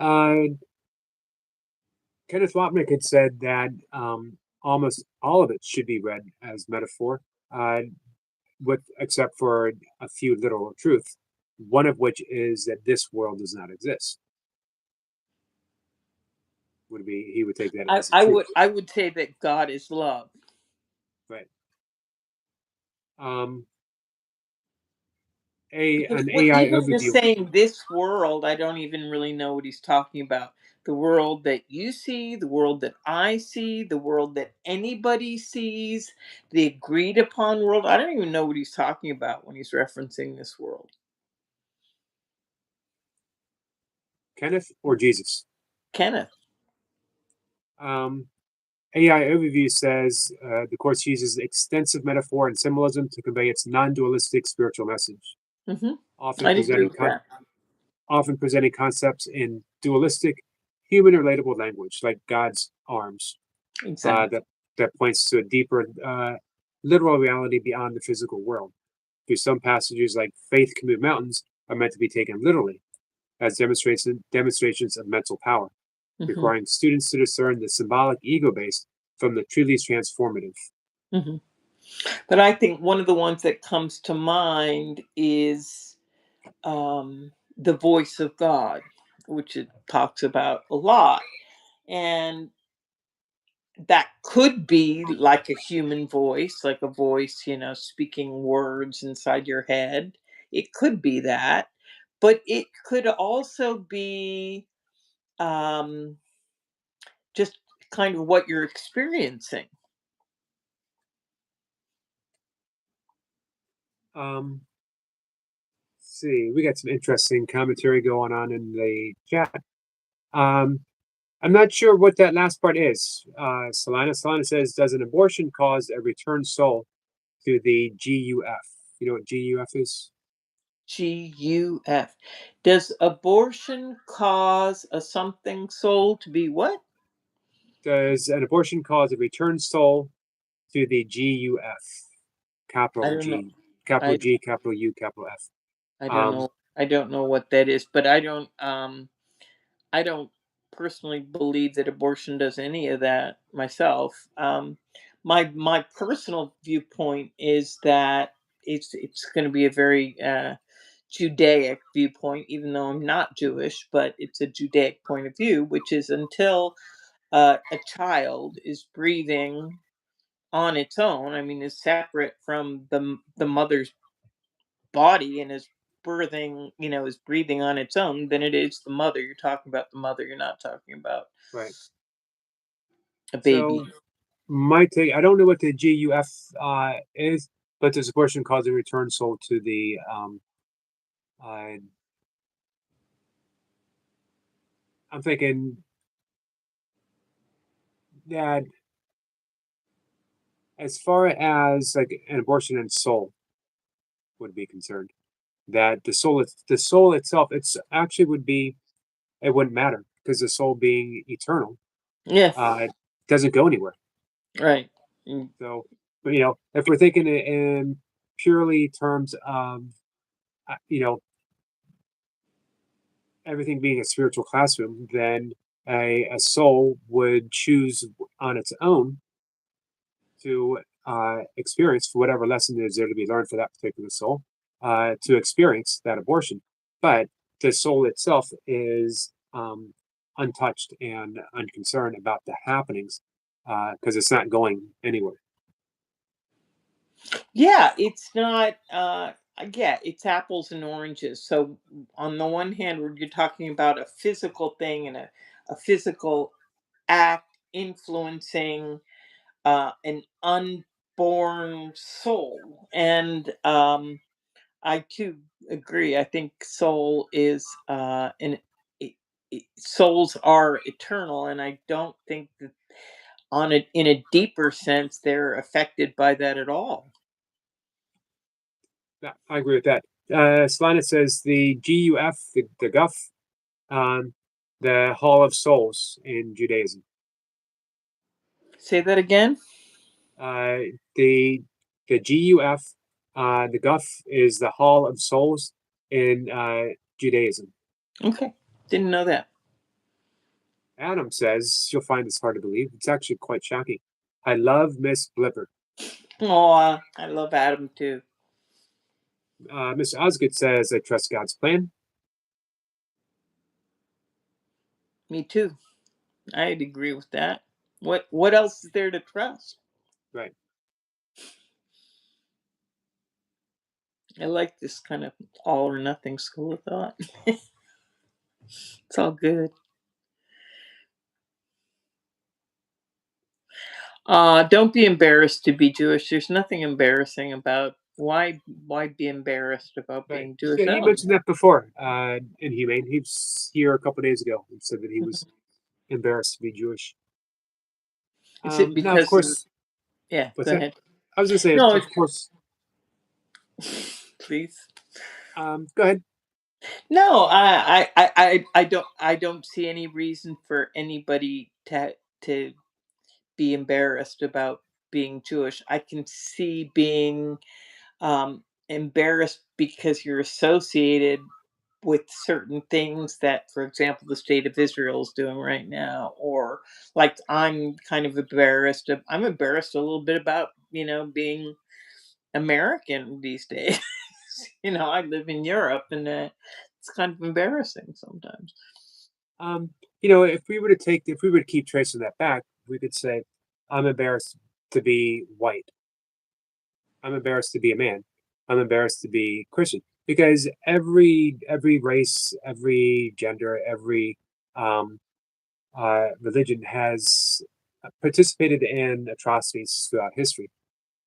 Uh, Kenneth Wapnick had said that almost all of it should be read as metaphor, uh, with except for a few literal truths. One of which is that this world does not exist. Would be he would take that I, as a I truth, would I would say that God is love. right? Um, a Because an AI even just overview. saying this world, I don't even really know what he's talking about. The world that you see, the world that I see, the world that anybody sees, the agreed upon world. I don't even know what he's talking about when he's referencing this world. Kenneth or Jesus? Kenneth. Um, AI overview says the course uses extensive metaphor and symbolism to convey its non-dualistic spiritual message, Hmm. often I'd agree presenting with that. often presenting concepts in dualistic, human relatable language, like God's arms, Exactly. that points to a deeper, literal reality beyond the physical world. Through some passages, like "Faith can move mountains," are meant to be taken literally as demonstrations of mental power, Hmm. requiring students to discern the symbolic ego base from the truly transformative. Hmm. But I think one of the ones that comes to mind is the voice of God, which it talks about a lot. And that could be like a human voice, like a voice, speaking words inside your head. It could be that. But it could also be um, just kind of what you're experiencing. Um, see, we got some interesting commentary going on in the chat. Um, I'm not sure what that last part is. Solana says, does an abortion cause a returned soul to the GUF? You know what GUF is? GUF. Does abortion cause a something soul to be what? Does an abortion cause a returned soul to the GUF? I Capital don't know. G, capital I G, capital U, capital F. I don't Um, know. I don't know what that is, but I don't personally believe that abortion does any of that myself. My personal viewpoint is that it's going to be a very Judaic viewpoint, even though I'm not Jewish, but it's a Judaic point of view, which is until a child is breathing on its own, I mean, is separate from the mother's body and is birthing, is breathing on its own, then it is the mother. You're talking about the mother. You're not talking about Right. a baby. So my take, I don't know what the GUF is, but this abortion causing return soul to the uh, I'm thinking that as far as like an abortion and soul would be concerned, that the soul itself, it's actually would be it wouldn't matter because the soul being eternal, Yeah, it doesn't go anywhere. right. Mm. So, but, if we're thinking in purely terms of you know everything being a spiritual classroom, then a soul would choose on its own to experience whatever lesson is there to be learned for that particular soul, to experience that abortion. But the soul itself is untouched and unconcerned about the happenings because it's not going anywhere. Yeah, it's not. Yeah, it's apples and oranges. So on the one hand, you're talking about a physical thing and a physical act influencing an unborn soul, and I too agree. I think soul is it, souls are eternal, and I don't think that in a deeper sense they're affected by that at all. Yeah, I agree with that. Solana says the GUF, the Guff, um, the Hall of Souls in Judaism. Say that again. Uh, the GUF, the Guff is the Hall of Souls in Judaism. Okay, didn't know that. Adam says you'll find this hard to believe. It's actually quite shocking. I love Ms.Blipper. Oh, I love Adam too. Mr. Osgood says I trust God's plan. Me too. I'd agree with that. What else is there to trust? Right. I like this kind of all or nothing school of thought. It's all good. Don't be embarrassed to be Jewish. There's nothing embarrassing about why be embarrassed about Right. being Jewish? Yeah, he Oh, mentioned that before in Humane. He was here a couple days ago and said that he was embarrassed to be Jewish. is it Now, of because of course, yeah, what's go that? ahead. I was going to say, No, of course, please. go ahead. No, I don't see any reason for anybody to be embarrassed about being Jewish. I can see being embarrassed because you're associated with certain things that, for example, the state of Israel is doing right now, or like I'm kind of embarrassed. I'm embarrassed a little bit about being American these days. I live in Europe, and it's kind of embarrassing sometimes. Um, if we were to keep tracing that back, we could say, I'm embarrassed to be white. I'm embarrassed to be a man. I'm embarrassed to be Christian because every race, every gender, every um, religion has participated in atrocities throughout history.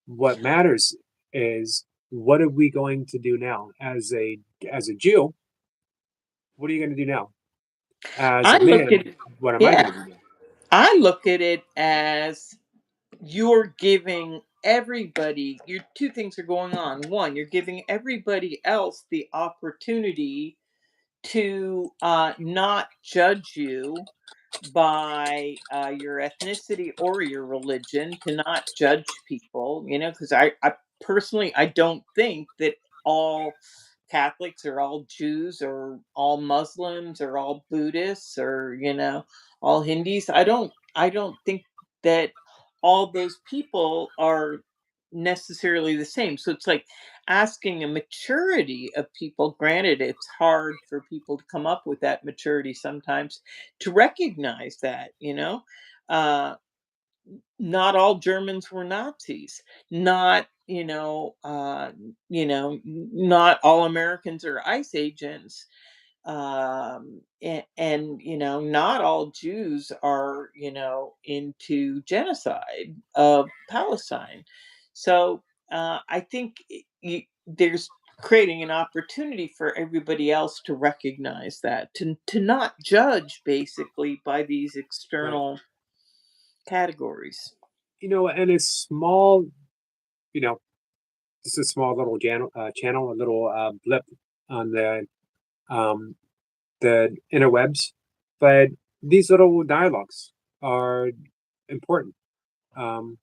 What matters is what are we going to do now as a Jew? What are you going to do now? As I a look at man, it, what am I going yeah, to do now? I look at it as you're giving everybody, your two things are going on. One, you're giving everybody else the opportunity to not judge you by your ethnicity or your religion, to not judge people, because I personally, I don't think that all Catholics or all Jews or all Muslims or all Buddhists or all Hindus. I don't think that all those people are necessarily the same. So it's like asking a maturity of people. Granted, it's hard for people to come up with that maturity sometimes, to recognize that. Uh, not all Germans were Nazis. Not, not all Americans are ICE agents. And not all Jews are, into genocide of Palestine. So I think there's creating an opportunity for everybody else to recognize that, to not judge basically by these Right. external categories. And a small, you know, just a small little channel, a little blip on um, the interwebs, but these little dialogues are important. Um,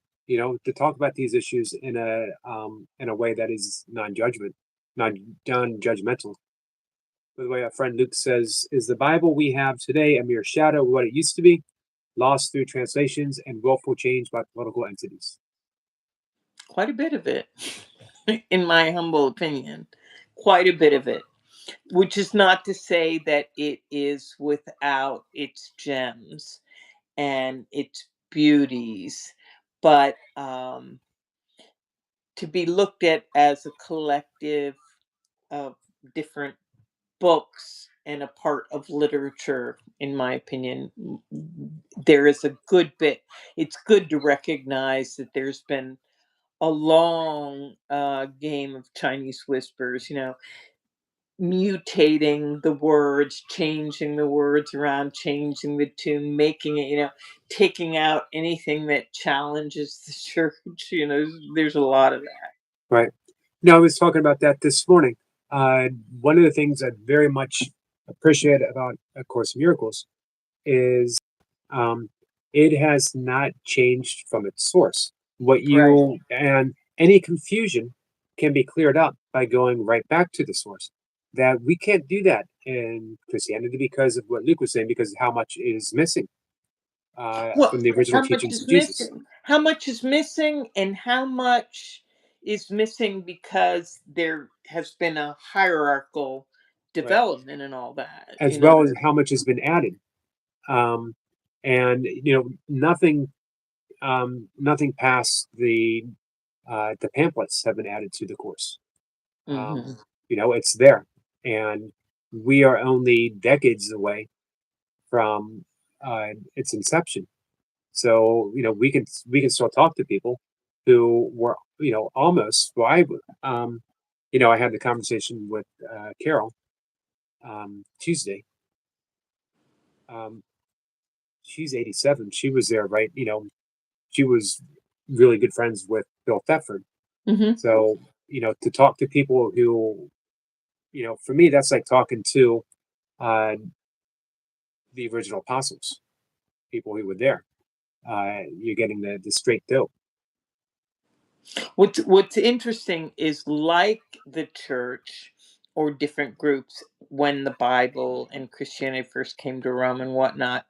to talk about these issues in a way that is non-judgmental. By the way, our friend Luke says, "Is the Bible we have today a mere shadow of what it used to be, lost through translations and willful change by political entities?" Quite a bit of it, in my humble opinion. Quite a bit of it. Which is not to say that it is without its gems and its beauties, but to be looked at as a collective of different books and a part of literature, in my opinion, there is a good bit. It's good to recognize that there's been a long game of Chinese whispers, mutating the words, changing the words around, changing the tune, making it, taking out anything that challenges the church. There's a lot of that. Right. No, I was talking about that this morning. One of the things I very much appreciate about A Course in Miracles is um, it has not changed from its source. What Right. you and any confusion can be cleared up by going right back to the source. That we can't do that in Christianity because of what Luke was saying, because of how much is missing Well, from the original how much teachings is of Jesus. missing? How much is missing, and how much is missing because there has been a hierarchical Right. development and all that? As well as how much has been added. Um, and nothing past the pamphlets have been added to the course. Hmm. It's there, and we are only decades away from its inception. So we can still talk to people who were almost. Well, I had the conversation with Carol Tuesday. Um, she's 87. She was there, right? She was really good friends with Bill Thetford. Hmm. So, to talk to people who, for me, that's like talking to uh, the original apostles, people who were there. You're getting the straight dope. What's interesting is, like the church or different groups when the Bible and Christianity first came to Rome and whatnot,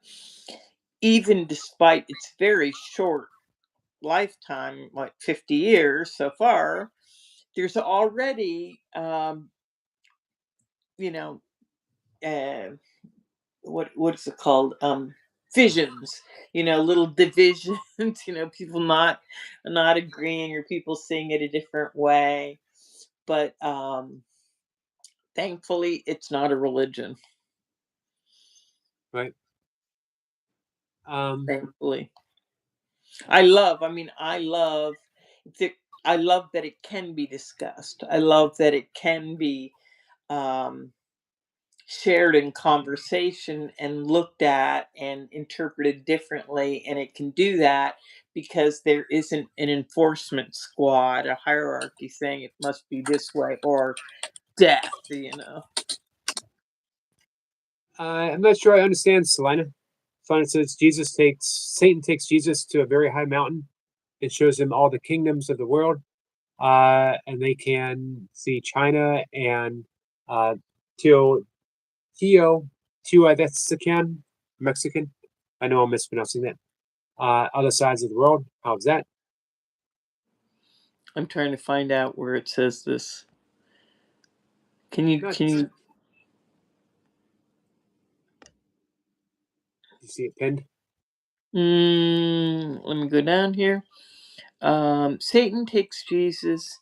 even despite its very short lifetime, like 50 years so far, there's already you know uh, what's it called, visions, little divisions, people not agreeing, or people seeing it a different way, but thankfully it's not a religion. Right. Um, Thankfully, I love that. I love that it can be discussed. I love that it can be um shared in conversation and looked at and interpreted differently, and it can do that because there isn't an enforcement squad, a hierarchy saying it must be this way or death. I'm not sure I understand Selina. Selina says Satan takes Jesus to a very high mountain and shows him all the kingdoms of the world, and they can see China and uh, Teo Teo Teotihuacan, Mexican. I know I'm mispronouncing that. Other sides of the world. How's that? I'm trying to find out where it says this. can you Not can you you see it pinned. Let me go down here. Satan takes Jesus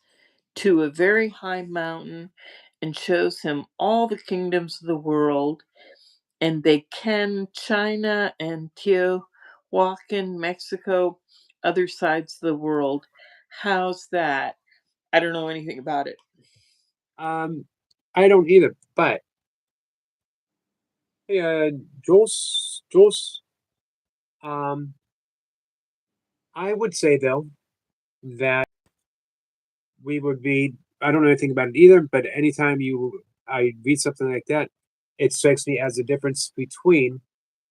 to a very high mountain and shows him all the kingdoms of the world, and they can China and Teotihuacan, Mexico, other sides of the world. How's that? I don't know anything about it. I don't either, but hey, Jules, um, I would say though that we would be, I don't know anything about it either, but anytime I read something like that, it strikes me as the difference between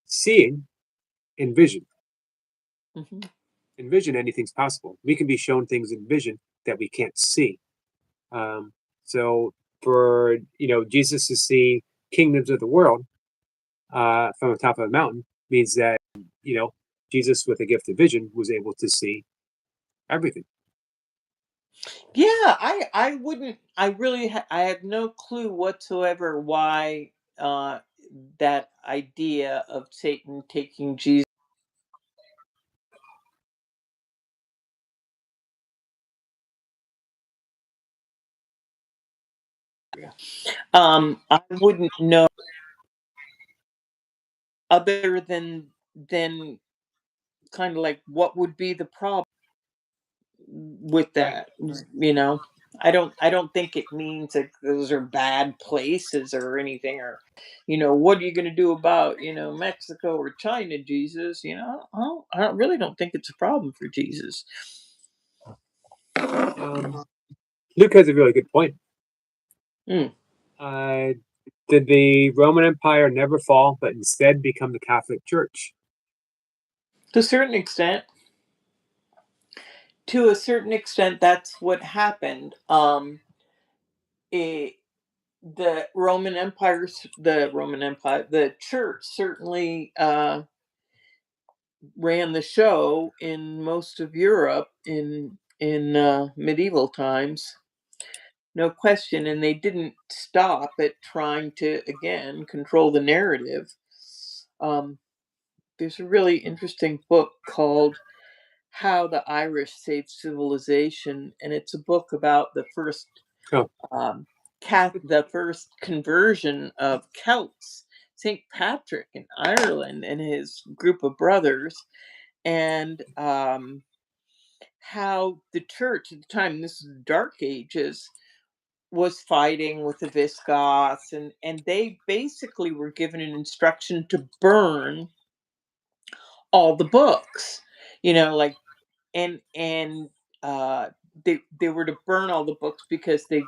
seeing and vision. hmm In vision, anything's possible. We can be shown things in vision that we can't see. Um, so for, Jesus to see kingdoms of the world from the top of a mountain means that, you know, Jesus with a gift of vision was able to see everything. Yeah, I wouldn't. I really I have no clue whatsoever why that idea of Satan taking Jesus. I wouldn't know other than kind of like what would be the problem with Right. that. I don't think it means that those are bad places or anything, or what are you going to do about Mexico or China, Jesus? Really don't think it's a problem for Jesus. Um, Luke has a really good point. Mm. Uh, did the Roman Empire never fall, but instead become the Catholic Church? To a certain extent, that's what happened. It, the church certainly ran the show in most of Europe in medieval times, no question, and they didn't stop at trying to again control the narrative. Um, there's a really interesting book called "How the Irish Saved Civilization," and it's a book about the first Oh, um, the first conversion of Celts, St. Patrick in Ireland and his group of brothers, and how the church at the time, this is the Dark Ages, was fighting with the Visigoths, and they basically were given an instruction to burn all the books, like and they were to burn all the books because the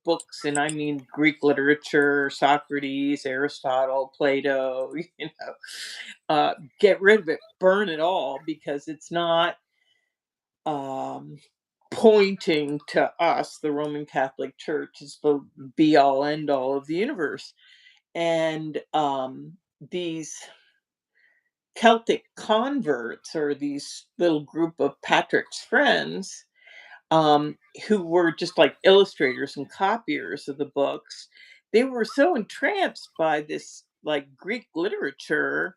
books, and I mean Greek literature, Socrates, Aristotle, Plato, get rid of it, burn it all, because it's not um pointing to us, the Roman Catholic Church, as the be all end all of the universe. And these Celtic converts, or these little group of Patrick's friends, who were just like illustrators and copiers of the books, they were so entranced by this like Greek literature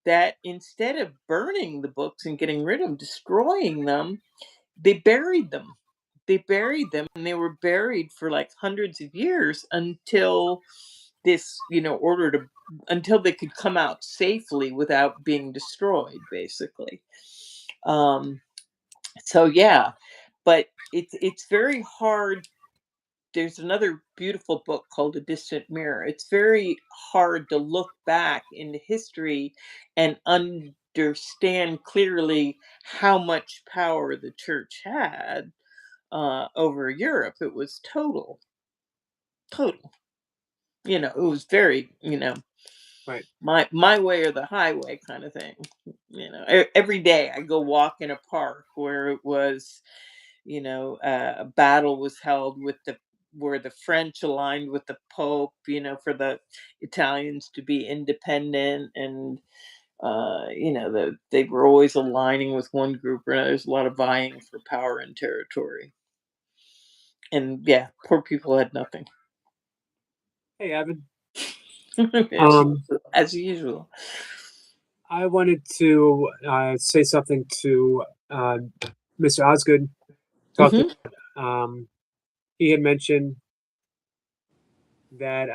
that instead of burning the books and getting rid of them, destroying them, they buried them. And they were buried for like hundreds of years until this, order to until they could come out safely without being destroyed, basically. Um, so yeah, but it's very hard. There's another beautiful book called A Distant Mirror. It's very hard to look back into history and understand clearly how much power the church had over Europe. It was total. It was very, right. my way or the highway kind of thing. Every day I go walk in a park where it was, a battle was held with the where the French aligned with the Pope, for the Italians to be independent, and they were always aligning with one group or another. There's a lot of vying for power and territory, and yeah, poor people had nothing. Hey, Evan. as, Um, usual, as usual. I wanted to say something to Mr. Osgood. Talking, Hmm. he had mentioned that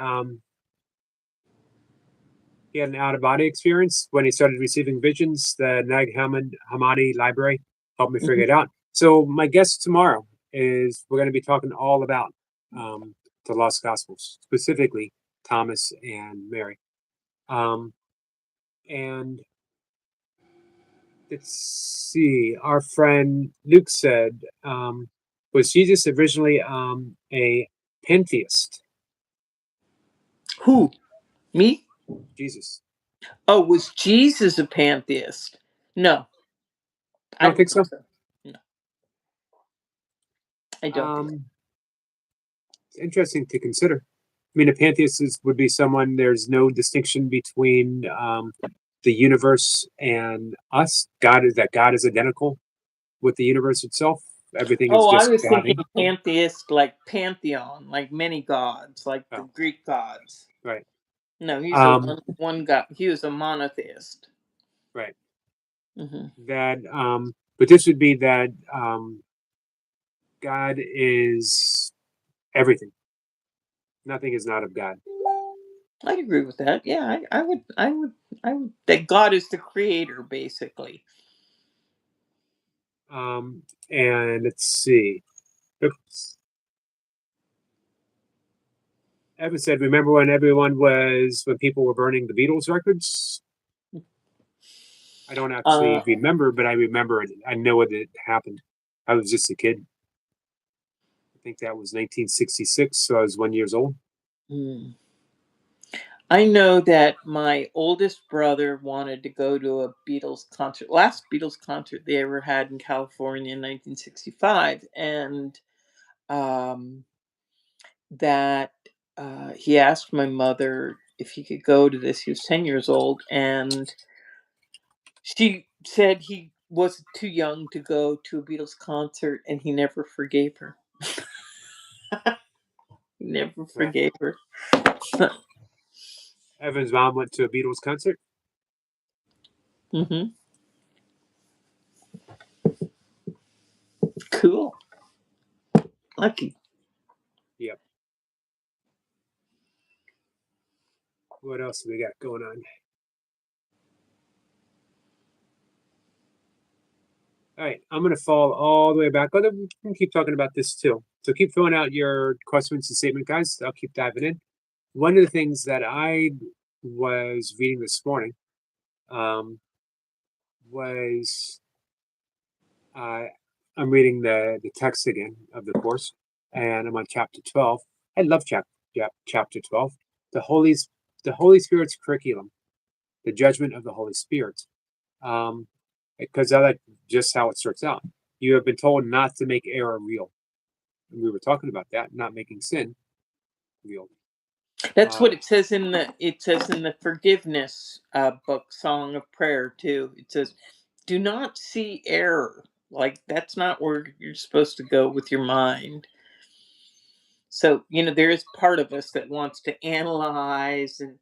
he had an out of body experience when he started receiving visions. The Nag Hammadi library helped me figure Hmm. it out. So my guest tomorrow is we're going to be talking all about the Lost Gospels, specifically Thomas and Mary. Um, and let's see, our friend Luke said, was Jesus originally a pantheist? Who? Me? Jesus. Oh, was Jesus a pantheist? No, You I don't don't think think so? so. No, I don't think so. Um, it's interesting to consider. I mean, a pantheist would be someone, there's no distinction between the universe and us. God is identical with the universe itself. Everything is Oh, I just was thinking God. pantheist, like pantheon, like many gods, like the Oh, Greek gods. right. No, he's a Um, one god. He was a monotheist. right. Hmm. That, but this would be that God is everything. Nothing is not of God. I'd agree with that. Yeah, I would. That God is the creator, basically. Um, and let's see. Oops. Evan said, remember when people were burning the Beatles records? I don't Uh, actually remember, but I remember it. I know it happened. I was just a kid. I think that was 1966, so I was 1 years old. hmm. I know that my oldest brother wanted to go to a Beatles concert, last Beatles concert they ever had in California in 1965, and um, that he asked my mother if he could go to this. He was 10 years old, and she said he was too young to go to a Beatles concert, and he never forgave her. He never Yeah. forgave her. Evan's mom went to a Beatles concert. Hmm. Cool. Lucky. Yep. What else do we got going on? All right, I'm going to fall all the way back. Oh, we can keep talking about this too. So keep throwing out your questions and statement, guys. I'll keep diving in. One of the things that I was reading this morning um, was uh, I'm reading the text again of the course, and I'm on chapter 12. I love chapter 12. The Holy the Holy Spirit's curriculum, the judgment of the Holy Spirit. Um, because I like just how it starts out. You have been told not to make error real. And we were talking about that, not making sin real. That's Uh, what it says in the forgiveness book, Song of Prayer too. It says, "Do not see error." Like that's not where you're supposed to go with your mind. So there is part of us that wants to analyze and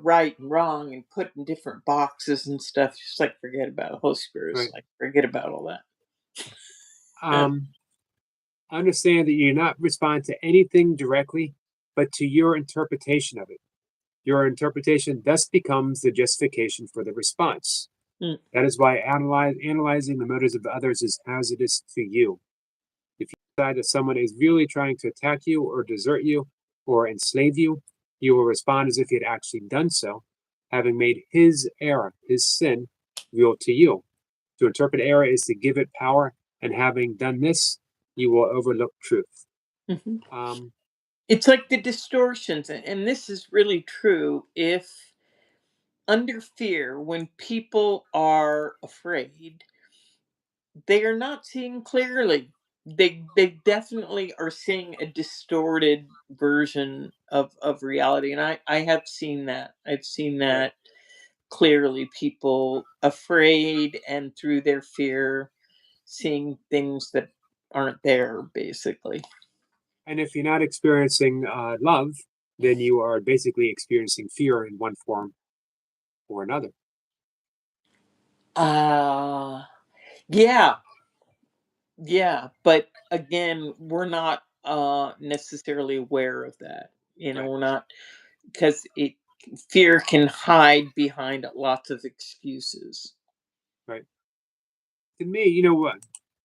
right and wrong and put in different boxes and stuff. Just like forget about it. Holy Spirit's right. like forget about all that. Um, understand that you not respond to anything directly, but to your interpretation of it. Your interpretation thus becomes the justification for the response. Mm. That is why analyzing the motives of others is hazardous to you. If you decide that someone is really trying to attack you or desert you or enslave you, you will respond as if he had actually done so, having made his error, his sin, real to you. To interpret error is to give it power, and having done this, you will overlook truth. Mhm. Um, It's like the distortions, and this is really true. If under fear, when people are afraid, they are not seeing clearly. They definitely are seeing a distorted version of reality, and I have seen that. I've seen right. that clearly. People afraid and through their fear, seeing things that aren't there. Basically, And if you're not experiencing love, then you are basically experiencing fear in one form or another. Yeah, yeah, but again, we're not necessarily aware of that. Right. We're not, because it fear can hide behind lots of excuses. Right. To me, what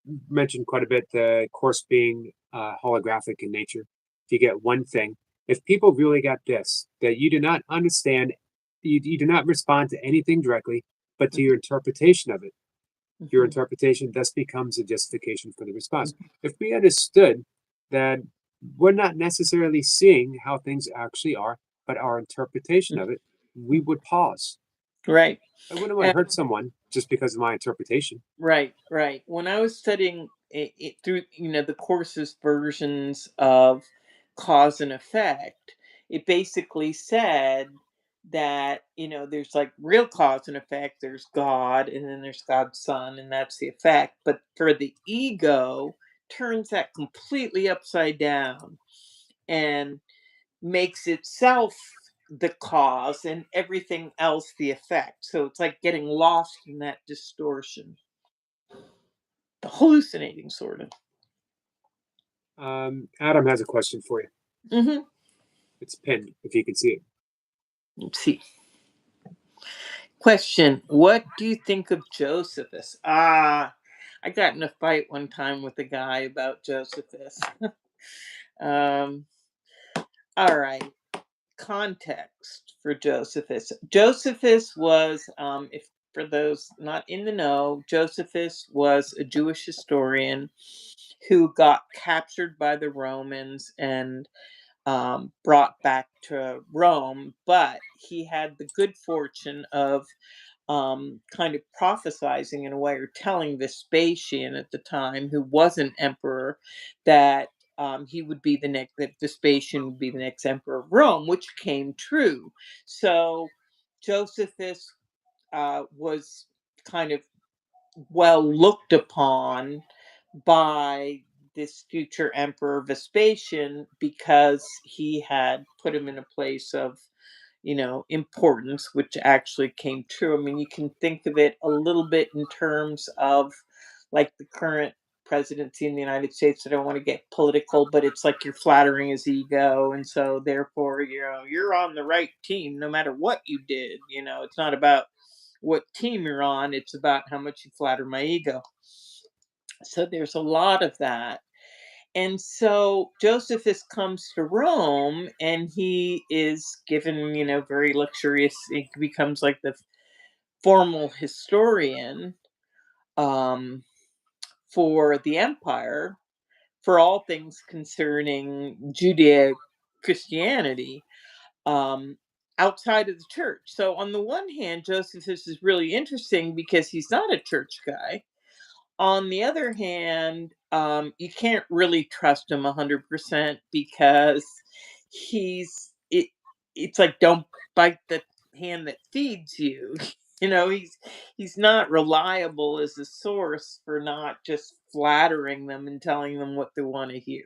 you mentioned quite a bit the course being holographic in nature. If you get one thing, if people really got this, that you do not understand, you do not respond to anything directly, but to your interpretation of it. Your Mhm, interpretation thus becomes a justification for the response. mhm, If we understood that we're not necessarily seeing how things actually are, but our interpretation mhm. of it, we would pause. Right. I wouldn't want to hurt someone just because of my interpretation. Right, right. When I was studying it through, the course's versions of cause and effect, it basically said that, there's like real cause and effect, there's God, and then there's God's Son, and that's the effect. But for the ego, turns that completely upside down and makes itself the cause and everything else the effect. So it's like getting lost in that distortion, hallucinating sort of. Adam has a question for you. Hmm. It's pinned, if you can see it. Let's see. Question: what do you think of Josephus? I got in a fight one time with a guy about Josephus. um, all right. Context for Josephus. Josephus was, if for those not in the know, Josephus was a Jewish historian who got captured by the Romans and brought back to Rome, but he had the good fortune of kind of prophesizing in a way, or telling Vespasian at the time, who was an emperor, that he would be the next, that Vespasian would be the next emperor of Rome, which came true. So Josephus was kind of well looked upon by this future emperor Vespasian, because he had put him in a place of, importance, which actually came true. I mean, you can think of it a little bit in terms of like the current presidency in the United States. I don't want to get political, but it's like you're flattering his ego. And so therefore, you're on the right team no matter what you did. It's not about what team you're on, it's about how much you flatter my ego. So there's a lot of that. And so Josephus comes to Rome and he is given, very luxurious, he becomes like the formal historian um, for the empire, for all things concerning Judeo Christianity, um, outside of the church. So on the one hand, Josephus is really interesting because he's not a church guy. On the other hand, you can't really trust him 100%, because he's it. It's like, don't bite the hand that feeds you. He's not reliable as a source for not just flattering them and telling them what they want to hear.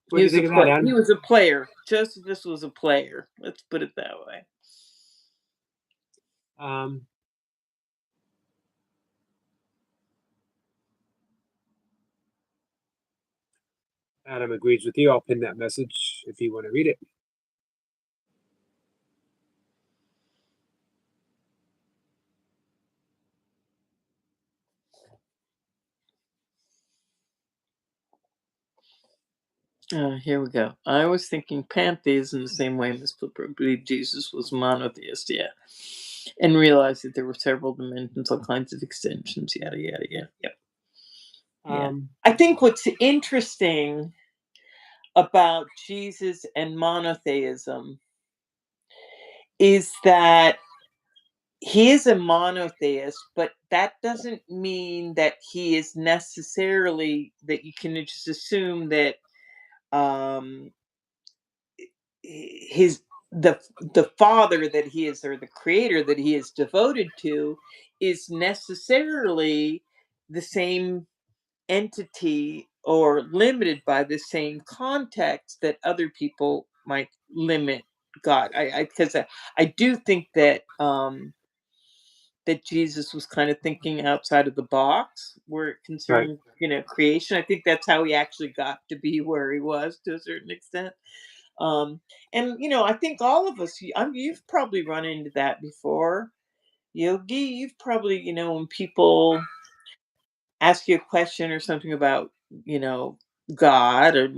What do you think of that, He Adam? was a player. Josephus was a player. Let's put it that way. Um, Adam agrees with you. I'll pin that message if you want to read it. Here we go. I was thinking pantheism the same way Ms.Blipper believed Jesus was monotheist, yeah. And realized that there were several dimensions, all kinds of extensions, yada, yada, yada. Yep. Yeah. Um, I think what's interesting about Jesus and monotheism is that he is a monotheist, but that doesn't mean that he is necessarily, that you can just assume that um his the father that he is, or the creator that he is devoted to, is necessarily the same entity, or limited by the same context that other people might limit God. I do think that that Jesus was kind of thinking outside of the box where it Right. concerned, creation. I think that's how he actually got to be where he was to a certain extent. Um, and I think all of us, you've probably run into that before, Yogi. You've probably, when people ask you a question or something about, God or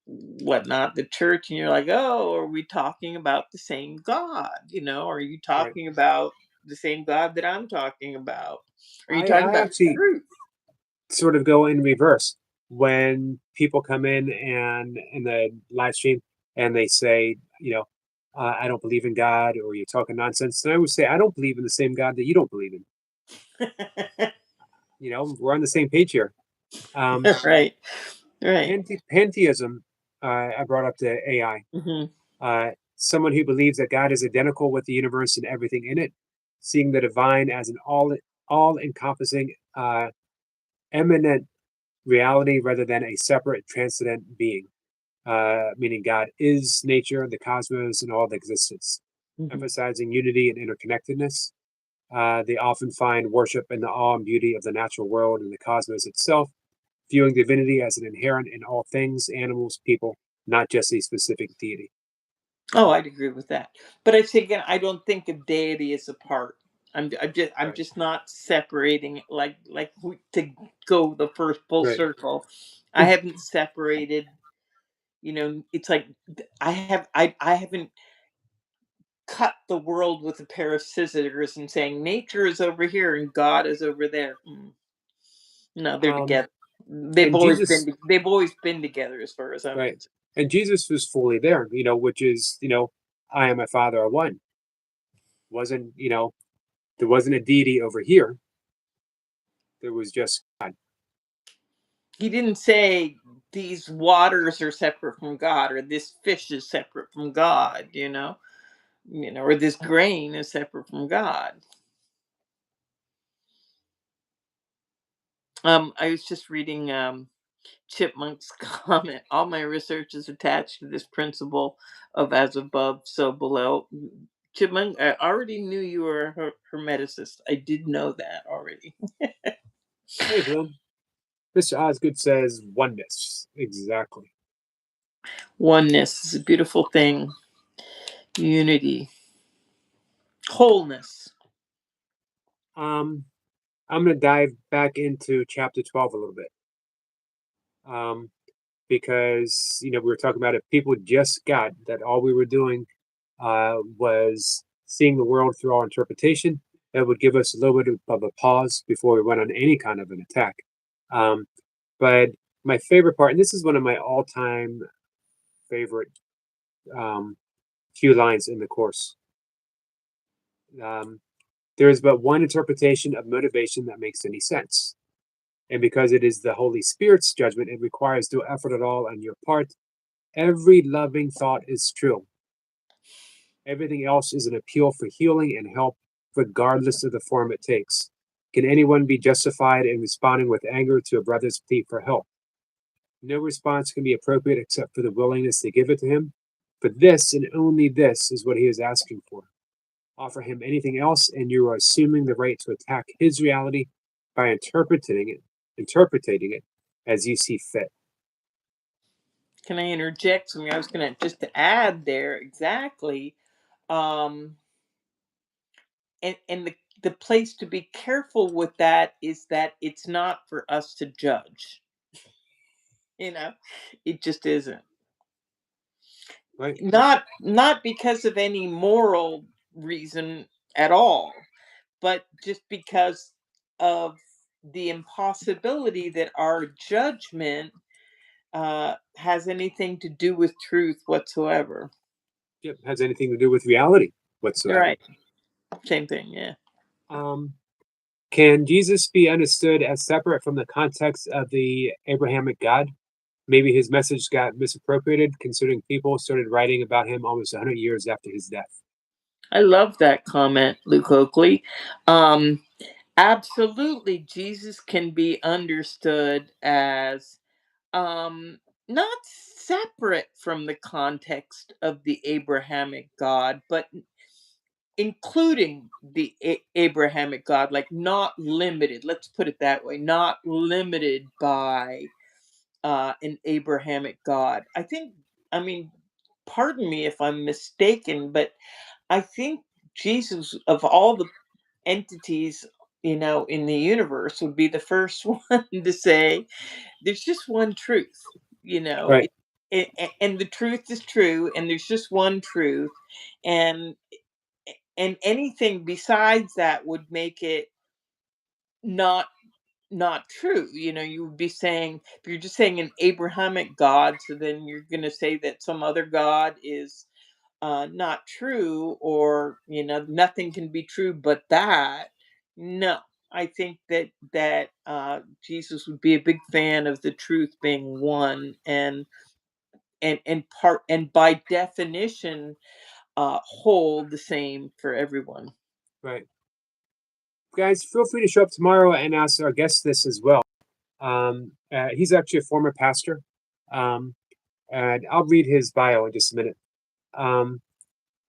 whatnot, the church, and you're like, oh, are we talking about the same God? Are you Right. talking about the same God that I'm talking about? Are you talking I about actually truth? sort of go in reverse when people come in the live stream and they say, I don't believe in God, or you're talking nonsense. And I would say, I don't believe in the same God that you don't believe in. We're on the same page here. Um, Right, right. Pantheism, I brought up the AI. Hmm. Someone who believes that God is identical with the universe and everything in it, seeing the divine as an all encompassing, eminent reality rather than a separate transcendent being, meaning God is nature, the cosmos, and all the existence, Hmm. emphasizing unity and interconnectedness. They often find worship in the awe and beauty of the natural world and the cosmos itself, viewing divinity as an inherent in all things, animals, people, not just a specific deity. Oh, I'd agree with that. But I say again, I don't think of deity as a part. I'm Right, just not separating it to go the first full right. circle. I haven't separated. It's like I haven't cut the world with a pair of scissors and saying nature is over here and God is over there. No, they're Um, together. They've and always been Jesus, they've always been together as far as I'm right, concerned. and Jesus was fully there, which is, I and my Father are one. Wasn't, there wasn't a deity over here. There was just God. He didn't say these waters are separate from God or this fish is separate from God, or this grain is separate from God. I was just reading Chipmunk's comment. All my research is attached to this principle of as above, so below. Chipmunk, I already knew you were a hermeticist. I did know that already. Hey, Bloom. Mr. Osgood says oneness. Exactly. Oneness is a beautiful thing. Unity, wholeness. Um, I'm going to dive back into chapter 12 a little bit. Um, because, we were talking about if people just got that all we were doing was seeing the world through our interpretation, that would give us a little bit of a pause before we went on any kind of an attack. Um, but my favorite part, and this is one of my all-time favorite um, few lines in the course. Um, there is but one interpretation of motivation that makes any sense. And because it is the Holy Spirit's judgment, it requires no effort at all on your part. Every loving thought is true. Everything else is an appeal for healing and help, regardless of the form it takes. Can anyone be justified in responding with anger to a brother's plea for help? No response can be appropriate except for the willingness to give it to him. For this and only this is what he is asking for. Offer him anything else, and you are assuming the right to attack his reality by interpreting it as you see fit. Can I interject something? I was gonna just to add there exactly. Um and the place to be careful with that is that it's not for us to judge. You know, it just isn't. Right? Not because of any moral reason at all, but just because of the impossibility that our judgment has anything to do with truth whatsoever. Yep. Has anything to do with reality whatsoever. Right. Same thing. Yeah. Um, can Jesus be understood as separate from the context of the Abrahamic God? Maybe his message got misappropriated, considering people started writing about him almost 100 years after his death. I love that comment, Luke Oakley. Um, Absolutely, Jesus can be understood as, um, not separate from the context of the Abrahamic God, but including the Abrahamic God, like not limited. Let's put it that way, not limited by an Abrahamic God. I think, I mean, pardon me if I'm mistaken, but I think Jesus, of all the entities, in the universe, would be the first one to say there's just one truth, you know, Right. and the truth is true, and there's just one truth, and anything besides that would make it not true. You would be saying, if you're just saying an Abrahamic God, so then you're going to say that some other God is not true, or nothing can be true but that. No, I think that Jesus would be a big fan of the truth being one, and by definition hold the same for everyone. Right. Guys, feel free to show up tomorrow and ask our guest this as well. He's actually a former pastor. And I'll read his bio in just a minute.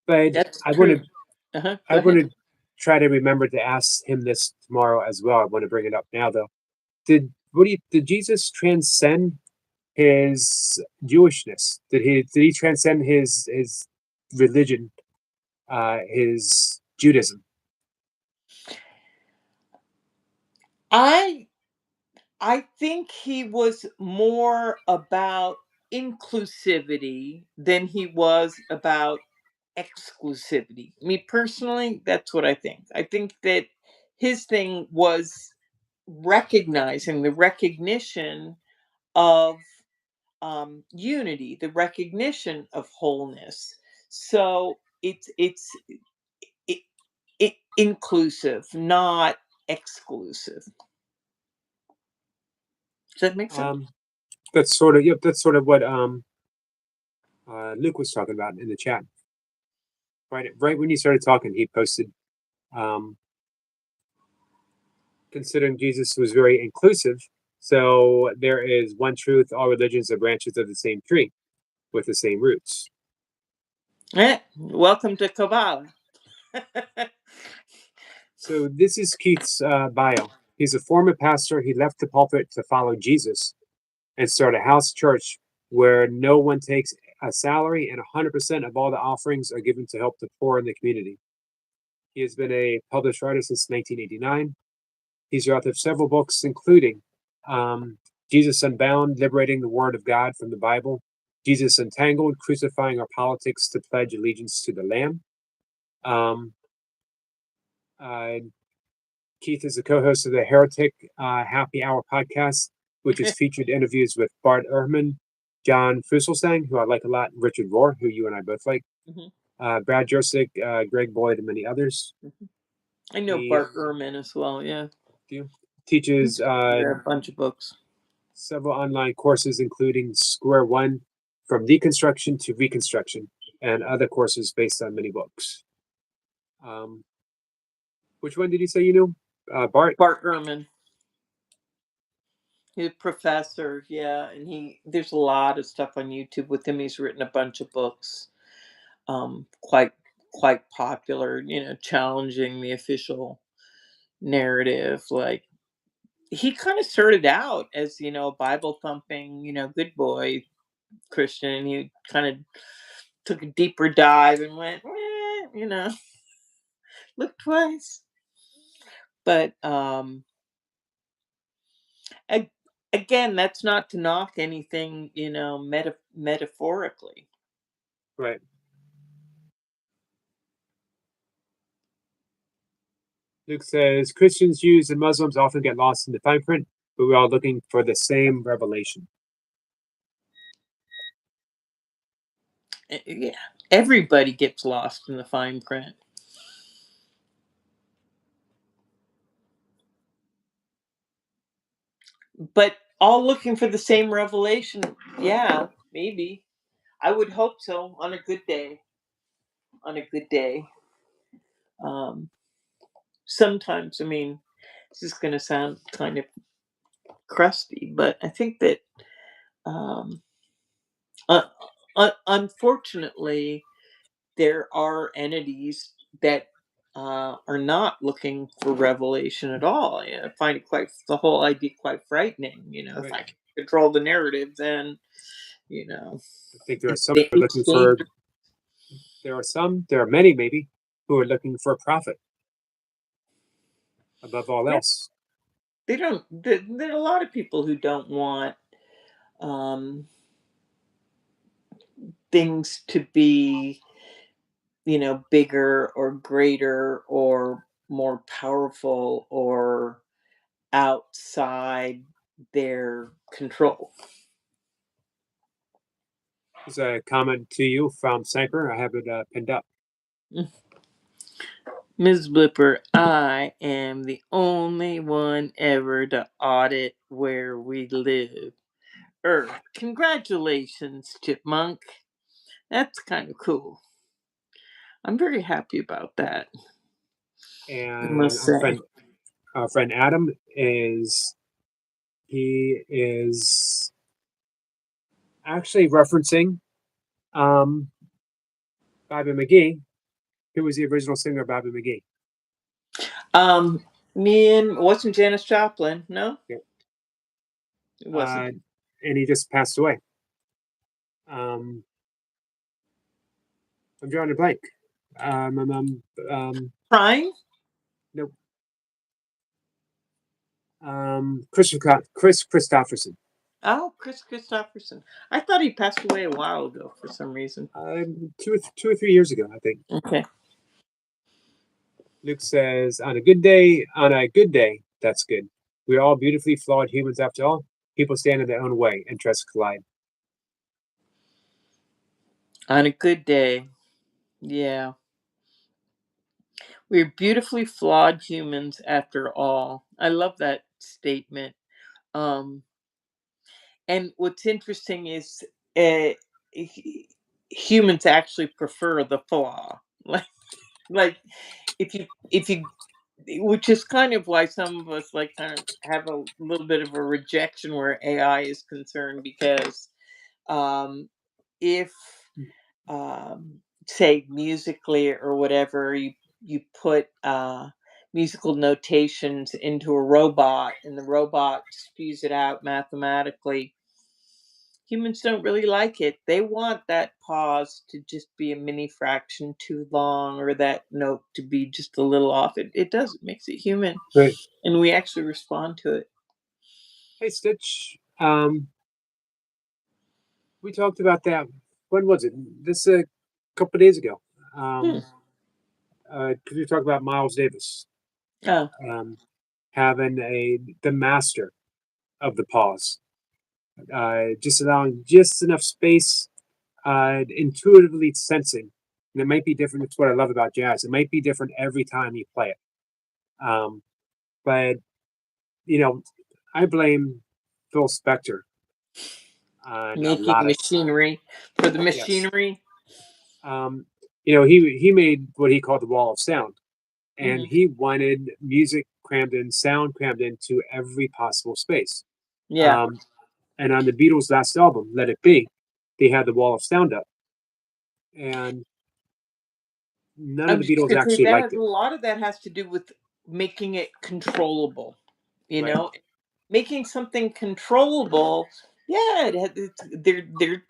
But That's I want true. to I Go want ahead. to try to remember to ask him this tomorrow as well. I want to bring it up now though. Did Jesus transcend his Jewishness? Did he transcend his religion, his Judaism? I I think he was more about inclusivity than he was about exclusivity. Me personally, that's what I think. I think that his thing was recognizing the recognition of unity, the recognition of wholeness. So it, inclusive, not exclusive. Does that make sense? Um, that's sort of yep. That's sort of what Luke was talking about in the chat. Right when you started talking, he posted, um, considering Jesus was very inclusive. So there is one truth. All religions are branches of the same tree with the same roots. Welcome to Kabbalah. So this is Keith's bio. He's a former pastor. He left the pulpit to follow Jesus and start a house church where no one takes a salary and 100% of all the offerings are given to help the poor in the community. He has been a published writer since 1989. He's the author of several books, including Jesus Unbound, Liberating the Word of God from the Bible, Jesus Untangled, Crucifying Our Politics to Pledge Allegiance to the Lamb. Um, uh, Keith is the co-host of the Heretic Happy Hour podcast, which has featured interviews with Bart Ehrman, John Fuselsang, who I like a lot, Richard Rohr, who you and I both like, Brad Jurczyk, Greg Boyd, and many others. I know He Bart Ehrman as well. Yeah, teaches a bunch of books. several online courses, including Square One, from deconstruction to reconstruction, and other courses based on many books. Which one did you say you knew? Bart? Bart Ehrman. He's a professor, yeah, and there's a lot of stuff on YouTube with him. He's written a bunch of books, quite popular. Challenging the official narrative. Like, he kind of started out as a Bible thumping, good boy Christian, and he kind of took a deeper dive and went, look twice. But a- again, that's not to knock anything, metaphorically. Right. Luke says Christians, Jews, and Muslims often get lost in the fine print, but we're all looking for the same revelation. Yeah, everybody gets lost in the fine print. But all looking for the same revelation. Yeah, maybe. I would hope so on a good day. On a good day. Sometimes, this is going to sound kind of crusty, but I think that um, Unfortunately, there are entities that are not looking for revelation at all. I find it quite the whole idea quite frightening. If Right. I can control the narrative, then you know I think there are some who are it's looking for. dangerous. There are many maybe, who are looking for a profit above all Yeah, else. they don't. There are a lot of people who don't want um, things to be bigger or greater or more powerful or outside their control. There's a comment to you from Sniper. I have it pinned up. Ms. Blipper, I am the only one ever to audit where we live. Congratulations, Chipmunk. That's kind of cool. I'm very happy about that, I And must say. our friend Adam is actually referencing um, Bobby McGee, who was the original singer of Bobby McGee. Um, Me and wasn't Janis Joplin? No, Yeah. it wasn't. And he just passed away. I'm drawing a blank. Crying? Nope. Chris Christopherson. Oh, Chris Christopherson. I thought he passed away a while ago for some reason. 2 or 3 years ago, I think. Okay. Luke says, on a good day, that's good. We're all beautifully flawed humans after all. People stand in their own way and trust collide. On a good day. Yeah. We're beautifully flawed humans after all. I love that statement. Um, and what's interesting is uh, humans actually prefer the flaw. Like if you which is kind of why some of us like kind of have a little bit of a rejection where AI is concerned because um, if say musically or whatever you put musical notations into a robot and the robot spews it out mathematically, humans don't really like it. They want that pause to just be a mini fraction too long or that note to be just a little off. It does, it makes it human, Right. and we actually respond to it. Hey, Stitch. We talked about that. When was it? This a couple of days ago. Hmm. Because we talked about Miles Davis Oh, um, having the master of the pause, just allowing just enough space, intuitively sensing. And it might be different. That's what I love about jazz. It might be different every time you play it. But you know, I blame Phil Spector on a making lot of machinery for the yes. machinery. Um, he made what he called the wall of sound, and Hmm. he wanted music crammed in, sound crammed into every possible space. Yeah. Um, and on the Beatles' last album, Let It Be, they had the wall of sound up, and none I of the was just Beatles gonna say actually that liked has a it. lot of that has to do with making it controllable. You Right, know, making something controllable. Yeah,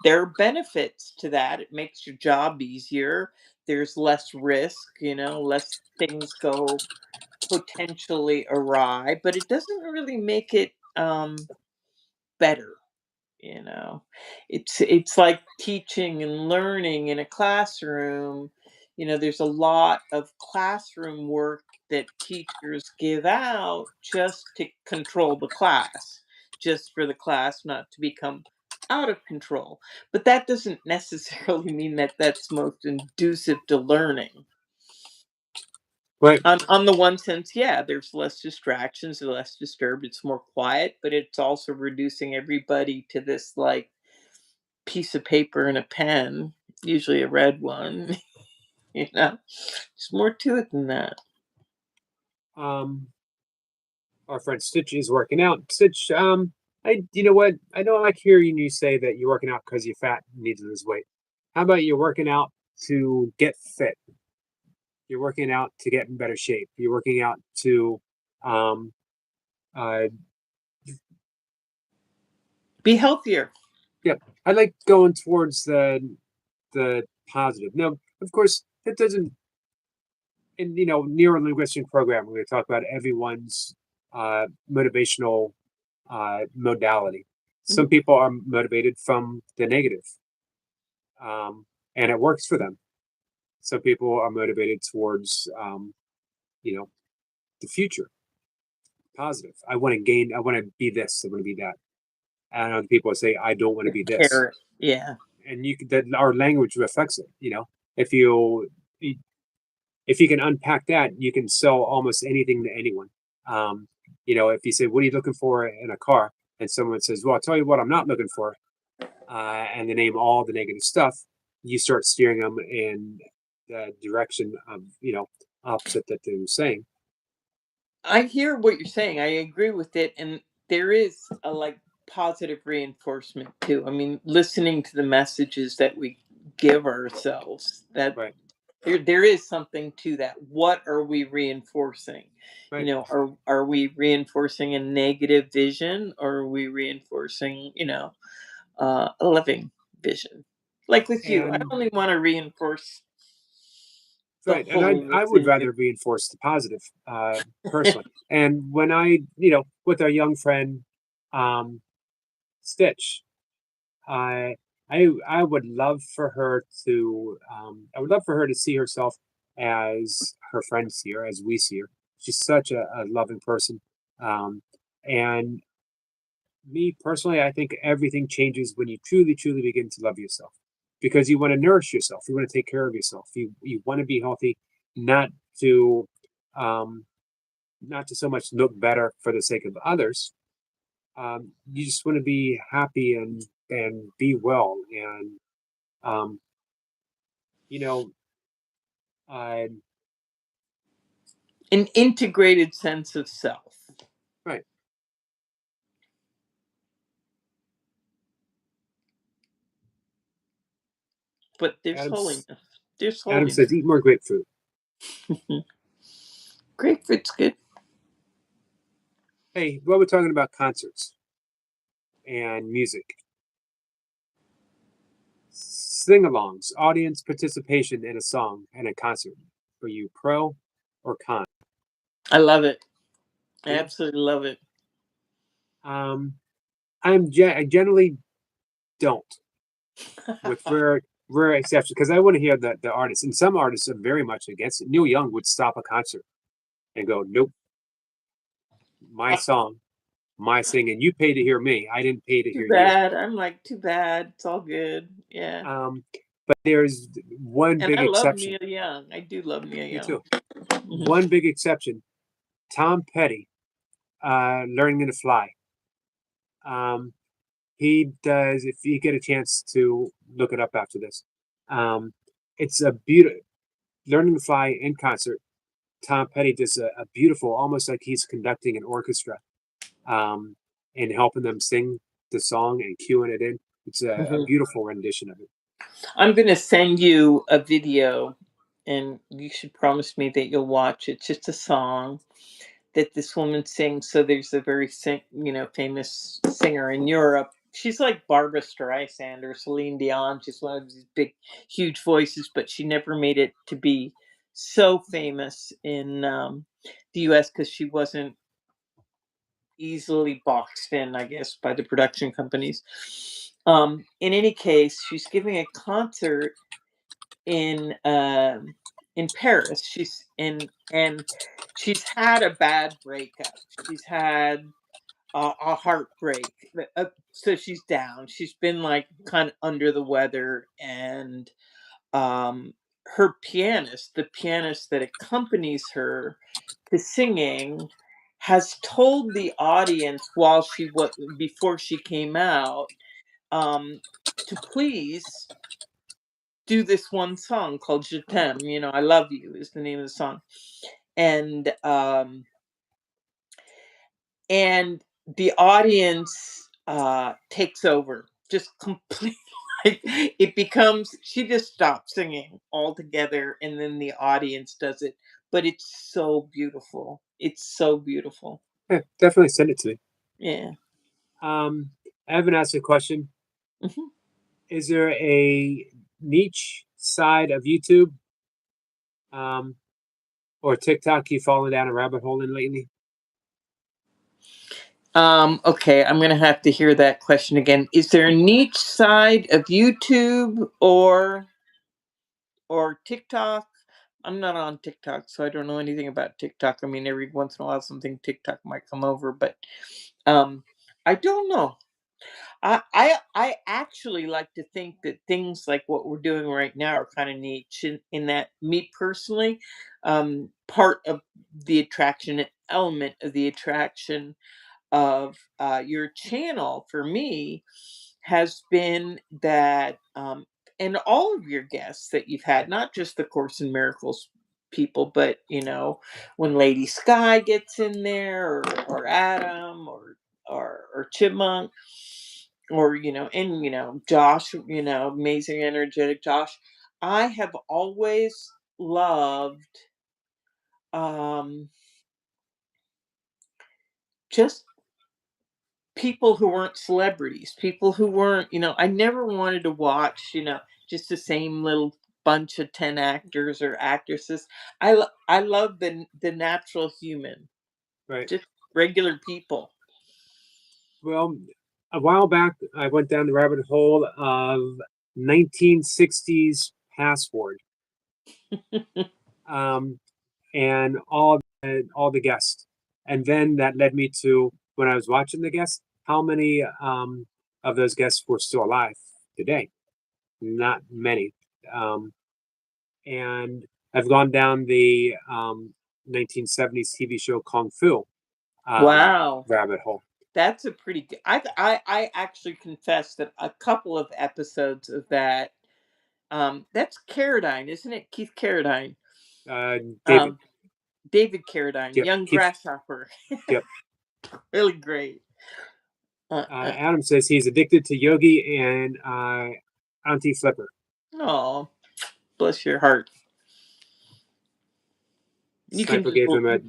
there are benefits to that. It makes your job easier. There's less risk. Less things go potentially awry, but it doesn't really make it better. you know it's like teaching and learning in a classroom. There's a lot of classroom work that teachers give out just to control the class, just for the class not to become out of control, but that doesn't necessarily mean that that's most conducive to learning. right. On the one sense, yeah, there's less distractions, less disturbed, it's more quiet, but it's also reducing everybody to this like piece of paper and a pen, usually a red one. There's more to it than that. Um, our friend Stitch is working out. Stitch, You know what? I don't like hearing you say that you're working out because you're fat and need to lose weight. How about you're working out to get fit? You're working out to get in better shape. You're working out to, um, uh, Be healthier. yeah. I like going towards the positive. Now, of course, that doesn't. In neuro linguistic program, we're going to talk about everyone's motivational modality. Some Mhm. people are motivated from the negative, um, and it works for them. Some people are motivated towards, you know, the future, positive. I want to gain. I want to be this. I want to be that. And other people say, I don't want to The be this. carrot. Yeah. And that our language reflects it. If you if you can unpack that, you can sell almost anything to anyone. If you say, "What are you looking for in a car?" and someone says, "Well, I'll tell you what I'm not looking for," and they name all the negative stuff, you start steering them in the direction of opposite that they were saying. I hear what you're saying. I agree with it. And there is a like positive reinforcement too. I mean, listening to the messages that we give ourselves, that Right, there is something to that. What are we reinforcing? right, Are we reinforcing a negative vision, or are we reinforcing, a living vision? Like with you, I and only want to reinforce the right, and I holiness would in you. rather reinforce the positive, personally. And when with our young friend, um, Stitch, I I would love for her to see herself as her friends see her, as we see her. She's such a loving person. Um, and me personally, I think everything changes when you truly, truly begin to love yourself because you want to nourish yourself. You want to take care of yourself. You want to be healthy, not to um, not to so much look better for the sake of others. You just want to be happy and be well and um, you know, uh, An integrated sense of self. right. But there's Adam's holiness. There's Adam says, holiness. eat more grapefruit. Grapefruit's good. Hey, well, we're talking about concerts and music, sing-alongs, audience participation in a song and a concert. Are you pro or con? I love it. I Yeah. absolutely love it. Um, I generally don't, with rare exceptions, because I want to hear the artist. And some artists are very much against it. Neil Young would stop a concert and go, "Nope, my song, my singing. You pay to hear me. I didn't pay to Too hear you." bad. I'm like, too bad. It's all good. Yeah. Um, but there's one And big I love exception. Neil Young. I do love Neil Me Young. too. Mhm. One big exception. Tom Petty, learning to fly. Um, he does. If you get a chance to look it up after this, um, it's a beautiful learning to fly in concert. Tom Petty does a beautiful, almost like he's conducting an orchestra, um, and helping them sing the song and cueing it in. It's a Mhm. beautiful rendition of it. I'm going to send you a video, and you should promise me that you'll watch it. It's just a song that this woman sings. So there's a very famous singer in Europe. She's like Barbara Streisand or Celine Dion. She's one of these big, huge voices, but she never made it to be so famous in the U.S. because she wasn't easily boxed in, I guess, by the production companies. In any case, she's giving a concert in Paris. And she's had a bad breakup. She's had a heartbreak. So she's down. She's been like kind of under the weather, and her pianist, the pianist that accompanies her to singing, has told the audience while she was before she came out, um, to please do this one song called Je t'aime, I love you is the name of the song. And and the audience takes over, just completely. Like, it becomes, she just stops singing altogether, and then the audience does it. But it's so beautiful. It's so beautiful. Yeah, definitely send it to me. Yeah. I haven't asked a question. Mhm. Is there a niche side of YouTube um, or TikTok you've fallen down a rabbit hole in lately? Okay, I'm gonna have to hear that question again. Is there a niche side of YouTube or TikTok? I'm not on TikTok, so I don't know anything about TikTok. I mean, every once in a while something TikTok might come over, but um I don't know. I actually like to think that things like what we're doing right now are kind of niche in that, me personally, part of the attraction, element of the attraction of your channel for me has been that, and all of your guests that you've had, not just the Course in Miracles people, but when Lady Sky gets in there, or Adam, or Chipmunk, or and Josh, amazing energetic Josh. I have always loved, um just people who weren't celebrities, people who weren't, I never wanted to watch, just the same little bunch of 10 actors or actresses. I love the natural human, Right. just regular people. Well, a while back, I went down the rabbit hole of 1960s password, um, and all the guests, and then that led me to, when I was watching the guests, how many of those guests were still alive today? Not many. Um, and I've gone down the 1970s TV show Kung Fu Wow, rabbit hole. that's a pretty good. I actually confess that a couple of episodes of that, that's Carradine, isn't it? Keith Carradine. David, Um, David Carradine, yep, Young Keith, Grasshopper. yep. Really great. Adam says he's addicted to Yogi and Auntie Flipper. Oh, bless your heart. You can Sniper just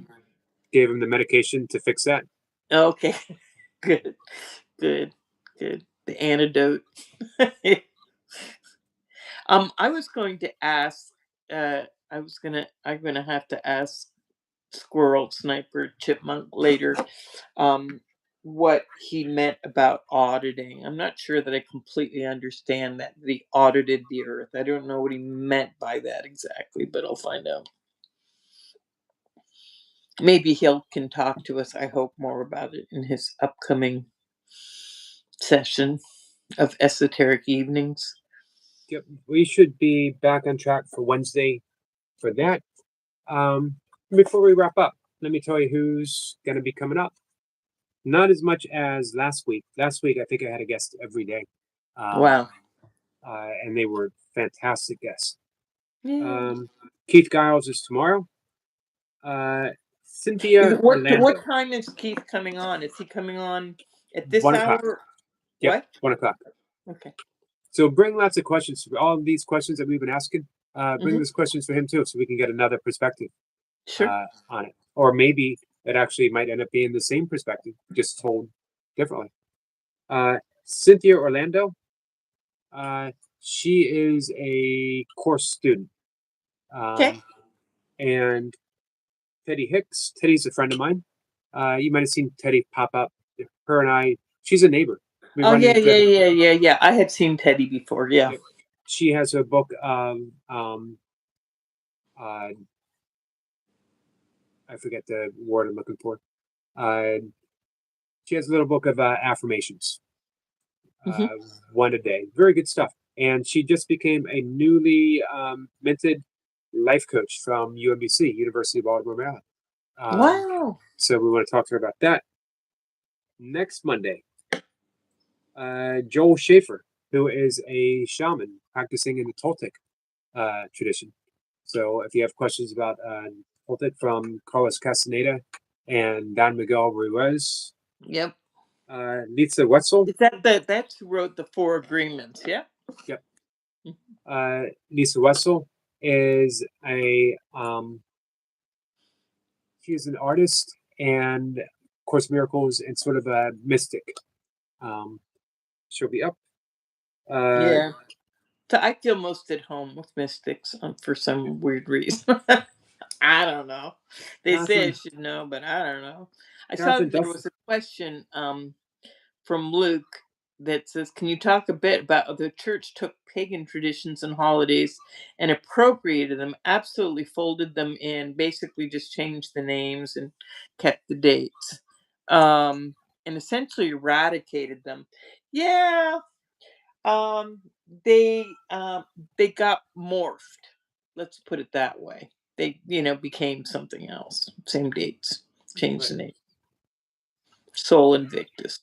gave him the medication to fix that. okay. Good, good, good. The antidote. I was going to ask. I'm gonna have to ask Squirrel, Sniper, Chipmunk later, um, what he meant about auditing. I'm not sure that I completely understand that he audited the Earth. I don't know what he meant by that exactly, but I'll find out. Maybe he'll can talk to us. I hope more about it in his upcoming session of esoteric evenings. Yep, we should be back on track for Wednesday for that. Um, Before we wrap up, let me tell you who's going to be coming up. Not as much as last week. Last week, I think I had a guest every day, um, Wow. and they were fantastic guests. Yeah. Keith Giles is tomorrow. Cynthia What Orlando, time is Keith coming on? Is he coming on at this 1 o'clock. hour? Yep, What? 1 o'clock. Okay. So bring lots of questions for all of these questions that we've been asking. Bring Hmm. these questions for him too, so we can get another perspective Sure. on it. Or maybe it actually might end up being the same perspective, just told differently. Cynthia Orlando, uh, she is a course student. Okay. And Teddy Hicks, Teddy's a friend of mine. You might have seen Teddy pop up. Her and I, she's a neighbor. We Oh run yeah, into each yeah, other. yeah, yeah, yeah. I had seen Teddy before. Yeah. She has a book of uh, I forget the word I'm looking for. Uh, she has a little book of affirmations, uh, Hmm. one a day. Very good stuff. And she just became a newly minted life coach from UMBC, University of Baltimore, Maryland. Wow. So we want to talk to her about that next Monday. Joel Schaefer, who is a shaman practicing in the Toltec tradition. So if you have questions about Toltec from Carlos Castaneda and Don Miguel Ruiz, Yep. Lisa Wetzel. Is that's who wrote the Four Agreements? Yeah. Yep. Lisa Wetzel is she's an artist and Course in Miracles and sort of a mystic. She'll be up. Yeah. So I feel most at home with mystics for some weird reason. I don't know. They say I Catherine should know, but I don't know. I saw Catherine that there Duff. was a question from Luke that says, "Can you talk a bit about how the church took pagan traditions and holidays and appropriated them, absolutely folded them in, basically just changed the names and kept the dates, and essentially eradicated them?" Yeah, um, they got morphed. Let's put it that way. They, became something else. Same dates, changed Right. the name. Sol Invictus.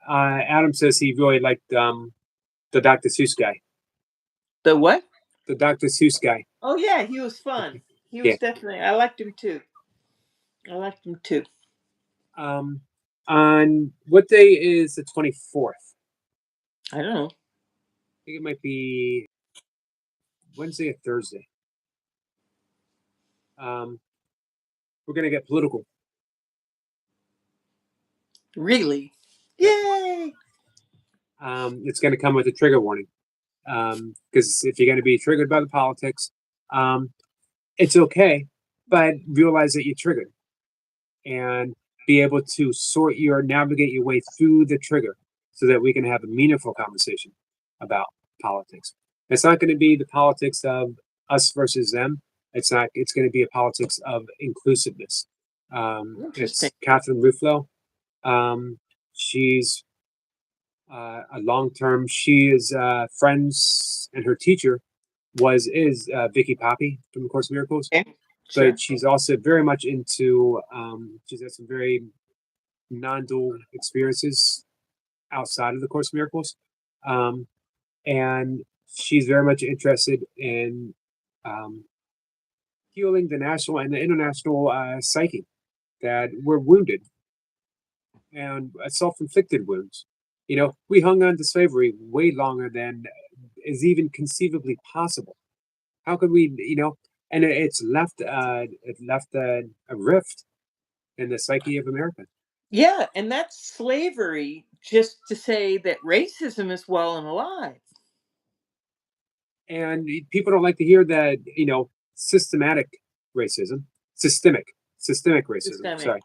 Adam says he really liked the Dr. Seuss guy. The what? The Dr. Seuss guy. Oh yeah, he was fun. He Yeah. was definitely. I liked him too. I liked him too. On what day is the 24th? I don't know. I think it might be Wednesday or Thursday. We're gonna get political. Really? Yep. Yay! It's gonna come with a trigger warning. Because if you're gonna be triggered by the politics, it's okay, but realize that you're triggered and be able to navigate your way through the trigger so that we can have a meaningful conversation about politics. It's not going to be the politics of us versus them. It's not. It's going to be a politics of inclusiveness. Interesting. It's Catherine Ruffalo. She's a long term. She is friends, and her teacher is Vicky Poppy from the Course of Miracles. Okay. Sure. But she's also very much into. She's had some very non-dual experiences outside of the Course of Miracles, and she's very much interested in um, healing the national and the international psyche that were wounded and self-inflicted wounds. We hung on to slavery way longer than is even conceivably possible. How could we, And it left a rift in the psyche of America. Yeah, and that's slavery. Just to say that racism is well and alive. And people don't like to hear that, systematic racism, systemic racism. Systemic. Sorry.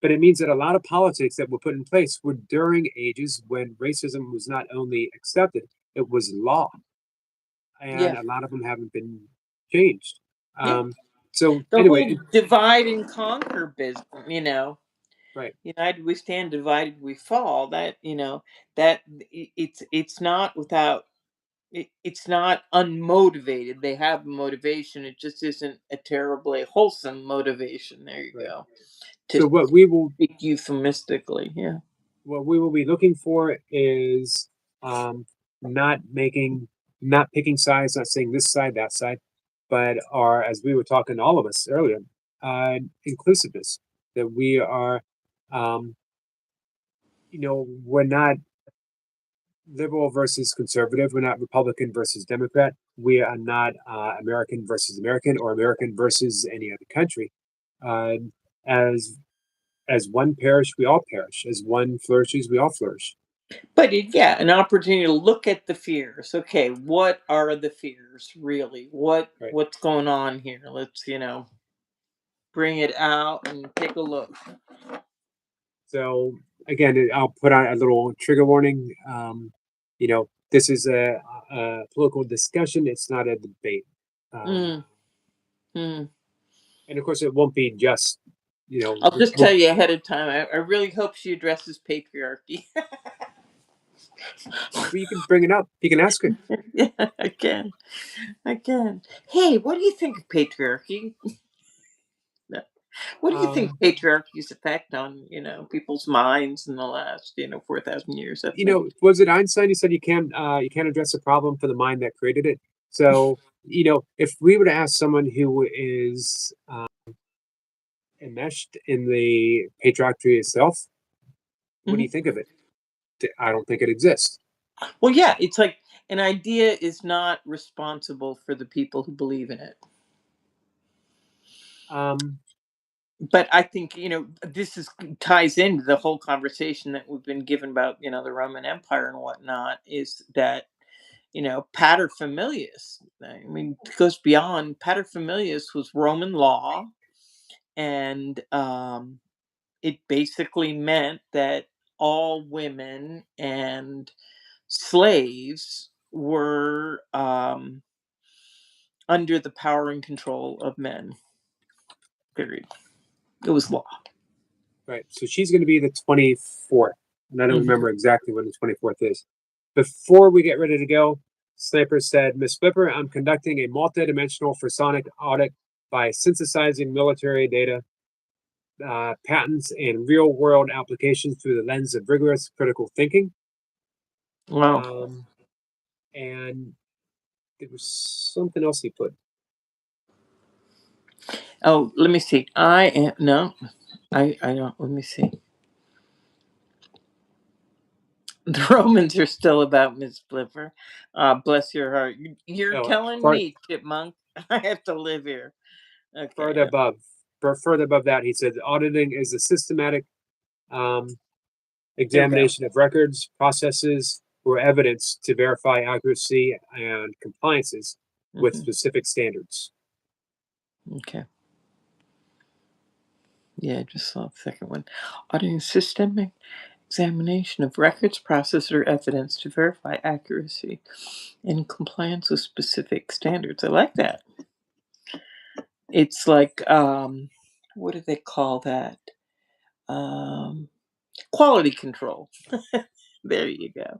But it means that a lot of politics that were put in place were during ages when racism was not only accepted, it was law. And Yeah. a lot of them haven't been changed. Yeah. So The anyway, whole divide and conquer business. right. United we stand, divided we fall. It's not without. It's not unmotivated. They have motivation. It just isn't a terribly wholesome motivation. There you Right. go. So To speak euphemistically, yeah. what we will be looking for is not picking sides, not saying this side, that side, but are, as we were talking, all of us earlier, inclusiveness. That we are, we're not liberal versus conservative. We're not Republican versus Democrat. We are not American versus American or American versus any other country. Uh, as one perish, we all perish. As one flourishes, we all flourish. But yeah, an opportunity to look at the fears. Okay, what are the fears really? Right. What's going on here? Let's bring it out and take a look. So again, I'll put out a little trigger warning. This is a political discussion. It's not a debate. Mm. Mm. And of course, it won't be just, I'll just tell you ahead of time. I really hope she addresses patriarchy. you can bring it up. You can ask her. Yeah, I can. I can. Hey, what do you think of patriarchy? What do you think patriarchy's effect on, people's minds in the last, 4,000 years? That's Was it Einstein who said you can't address a problem for the mind that created it? So, if we were to ask someone who is enmeshed in the patriarchy itself. What do you think of it? I don't think it exists. Well, yeah, it's like an idea is not responsible for the people who believe in it. But I think, this ties into the whole conversation that we've been given about, the Roman Empire and whatnot, is that, paterfamilias, I mean, it goes beyond. Paterfamilias was Roman law, and it basically meant that all women and slaves were under the power and control of men. Period. It was law. Right. So she's going to be the 24th. And I don't Mhm. remember exactly when the 24th is. Before we get ready to go, Sniper said, Ms.Blipper, I'm conducting a multidimensional photonic audit by synthesizing military data, patents, and real world applications through the lens of rigorous critical thinking. Wow. And there was something else he put. Oh, let me see. I don't. Let me see. The Romans are still about Ms.Blipper. Bless your heart. You're telling me, Chipmunk, I have to live here. Okay. Further above that, he said auditing is a systematic examination of records, processes, or evidence to verify accuracy and compliances with specific standards. Okay. Yeah, I just saw the second one. Auditing systemic examination of records, process, or evidence to verify accuracy and compliance with specific standards. I like that. It's like, what do they call that? Quality control. There you go.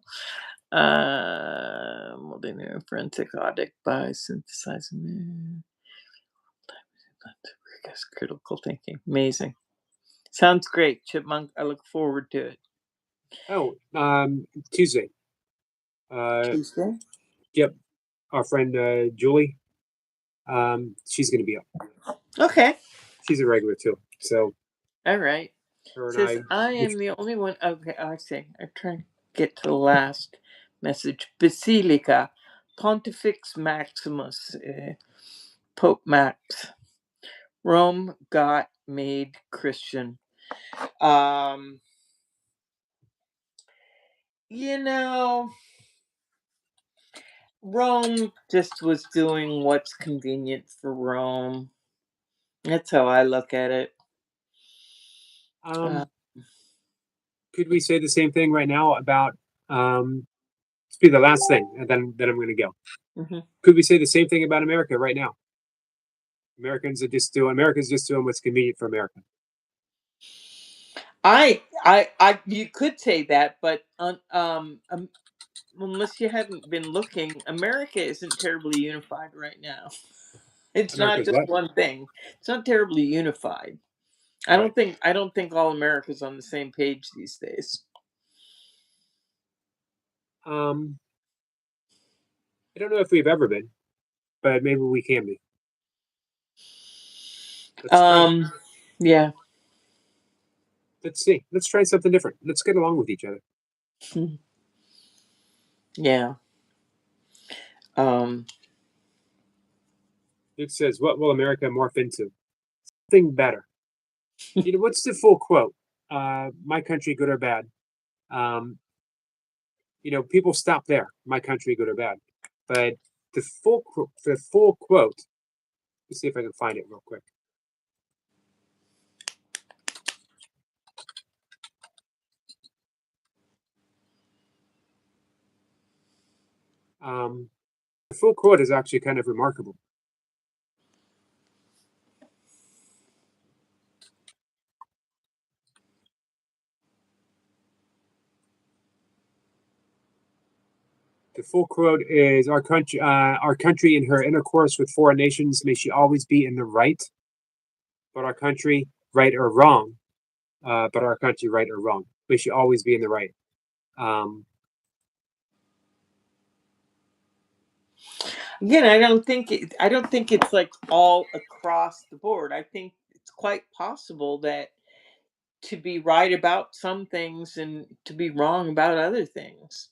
Multi forensic audit by synthesizing critical thinking. Amazing. Sounds great, Chipmunk. I look forward to it. Oh, Tuesday. Tuesday? Yep. Our friend Julie. She's going to be up. Okay. She's a regular too. So. All right. Says I am the only one. Okay, I see. I'm trying to get to the last message. Basilica, Pontifex Maximus, Pope Max. Rome got made Christian. Rome just was doing what's convenient for Rome. That's how I look at it. Could we say the same thing right now about this be the last thing, and then I'm going to go. Could we say the same thing about America right now? America's just doing what's convenient for America. You could say that, but unless you hadn't been looking, America isn't terribly unified right now. It's America's not just what? one thing. It's not terribly unified. I don't think all America's on the same page these days. I don't know if we've ever been, but maybe we can be. Yeah. Let's see. Let's try something different. Let's get along with each other. Yeah. Luke says, "What will America morph into? Something better." What's the full quote? My country, good or bad? People stop there. My country, good or bad? But the full quote. Let's see if I can find it real quick. The full quote is actually kind of remarkable. The full quote is our country in her intercourse with foreign nations, may she always be in the right, but our country, right or wrong, may she always be in the right. Again, I don't think it's like all across the board. I think it's quite possible that to be right about some things and to be wrong about other things.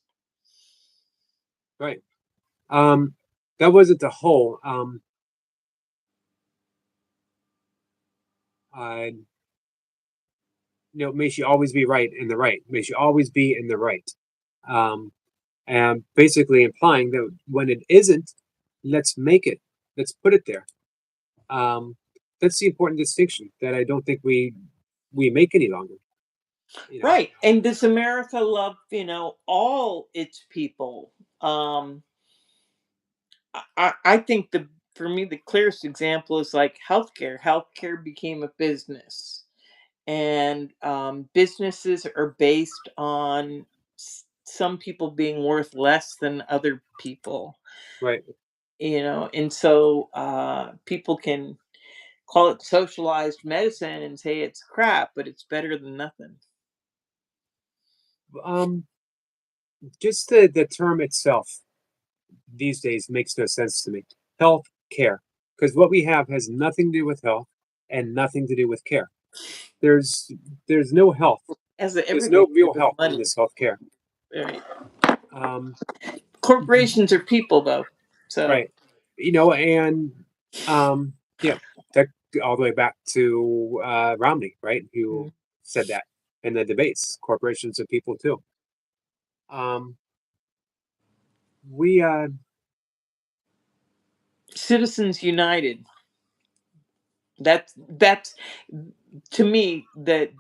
Right. That wasn't the whole. Uh, may she always be right in the right. May she always be in the right. Um, and basically implying that when it isn't, let's make it. Let's put it there. That's the important distinction that I don't think we make any longer. Right. And does America love, all its people? I think for me the clearest example is like healthcare. Healthcare became a business, and businesses are based on some people being worth less than other people. Right. And so people can call it socialized medicine and say it's crap, but it's better than nothing. Um, just the term itself these days makes no sense to me. Health care, because what we have has nothing to do with health and nothing to do with care. There's no health. As There's everything no real with health in money. this health care. Right. Um, Corporations are people, though. So right. And yeah, that all the way back to Romney, right? Who mm, said that in the debates. Corporations are people too. Um, we Citizens United. That's to me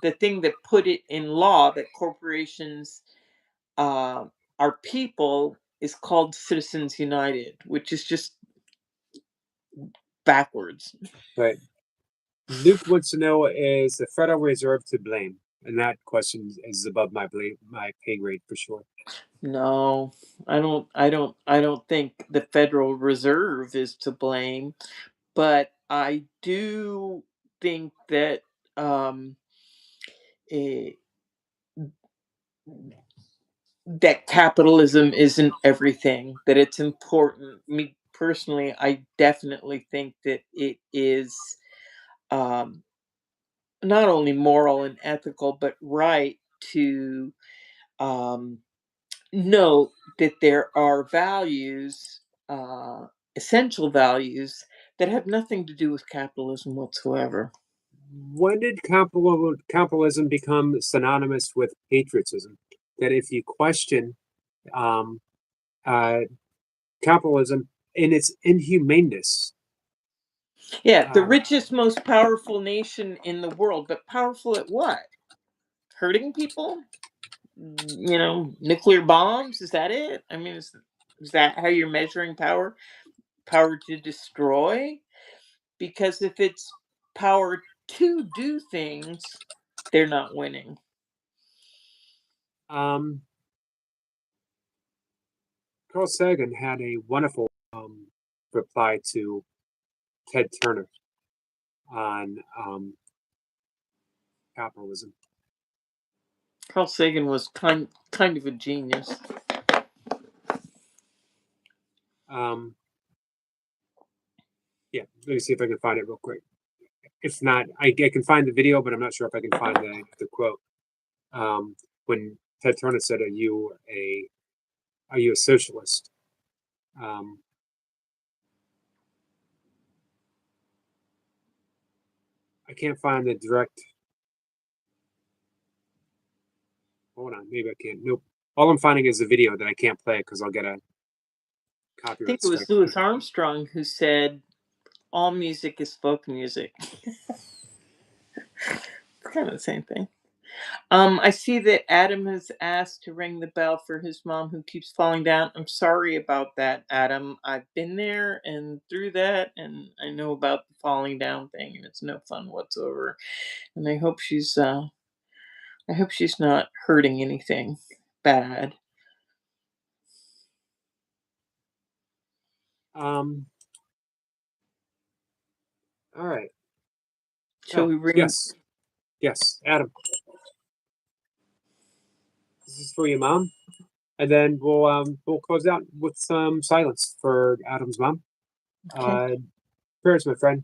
the thing that put it in law that corporations uh, are people is called Citizens United, which is just backwards. right. Luke wants to know, is the Federal Reserve to blame? And that question is above my pay grade for sure. No, I don't think the Federal Reserve is to blame, but I do think that um, eh, that capitalism isn't everything, that it's important. Me personally, I definitely think that it is um, not only moral and ethical, but right to um, know that there are values, essential values, that have nothing to do with capitalism whatsoever. When did capitalism become synonymous with patriotism? That if you question um, uh, capitalism in its inhumaneness, Yeah, the uh, richest, most powerful nation in the world, but powerful at what? Hurting people? Nuclear bombs? Is that it? I mean, is that how you're measuring power? Power to destroy? Because if it's power to do things, they're not winning. um, Carl Sagan had a wonderful reply to Ted Turner on capitalism. Carl Sagan was kind of a genius. Um, yeah, let me see if I can find it real quick. If not, I can find the video, but I'm not sure if I can find the quote. When Ted Turner said, are you a socialist?" Um, I can't find the direct. Hold on, maybe I can. Nope. All I'm finding is the video that I can't play because I'll get a I think copyright it was strike. Louis Armstrong who said, "All music is folk music." It's kind of the same thing. I see that Adam has asked to ring the bell for his mom who keeps falling down. I'm sorry about that, Adam. I've been there and through that, and I know about the falling down thing, and it's no fun whatsoever. And I hope she's not hurting anything bad. Um, all right. Shall Oh, we ring? yes. Yes, Adam. This is for your mom. And then we'll close out with some silence for Adam's mom. Okay. Prayers, my friend.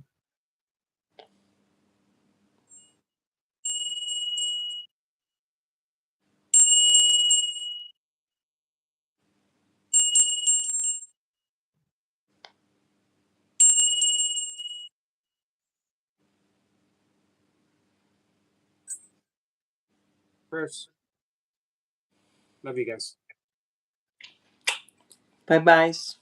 prayers. Love you guys. Bye byes.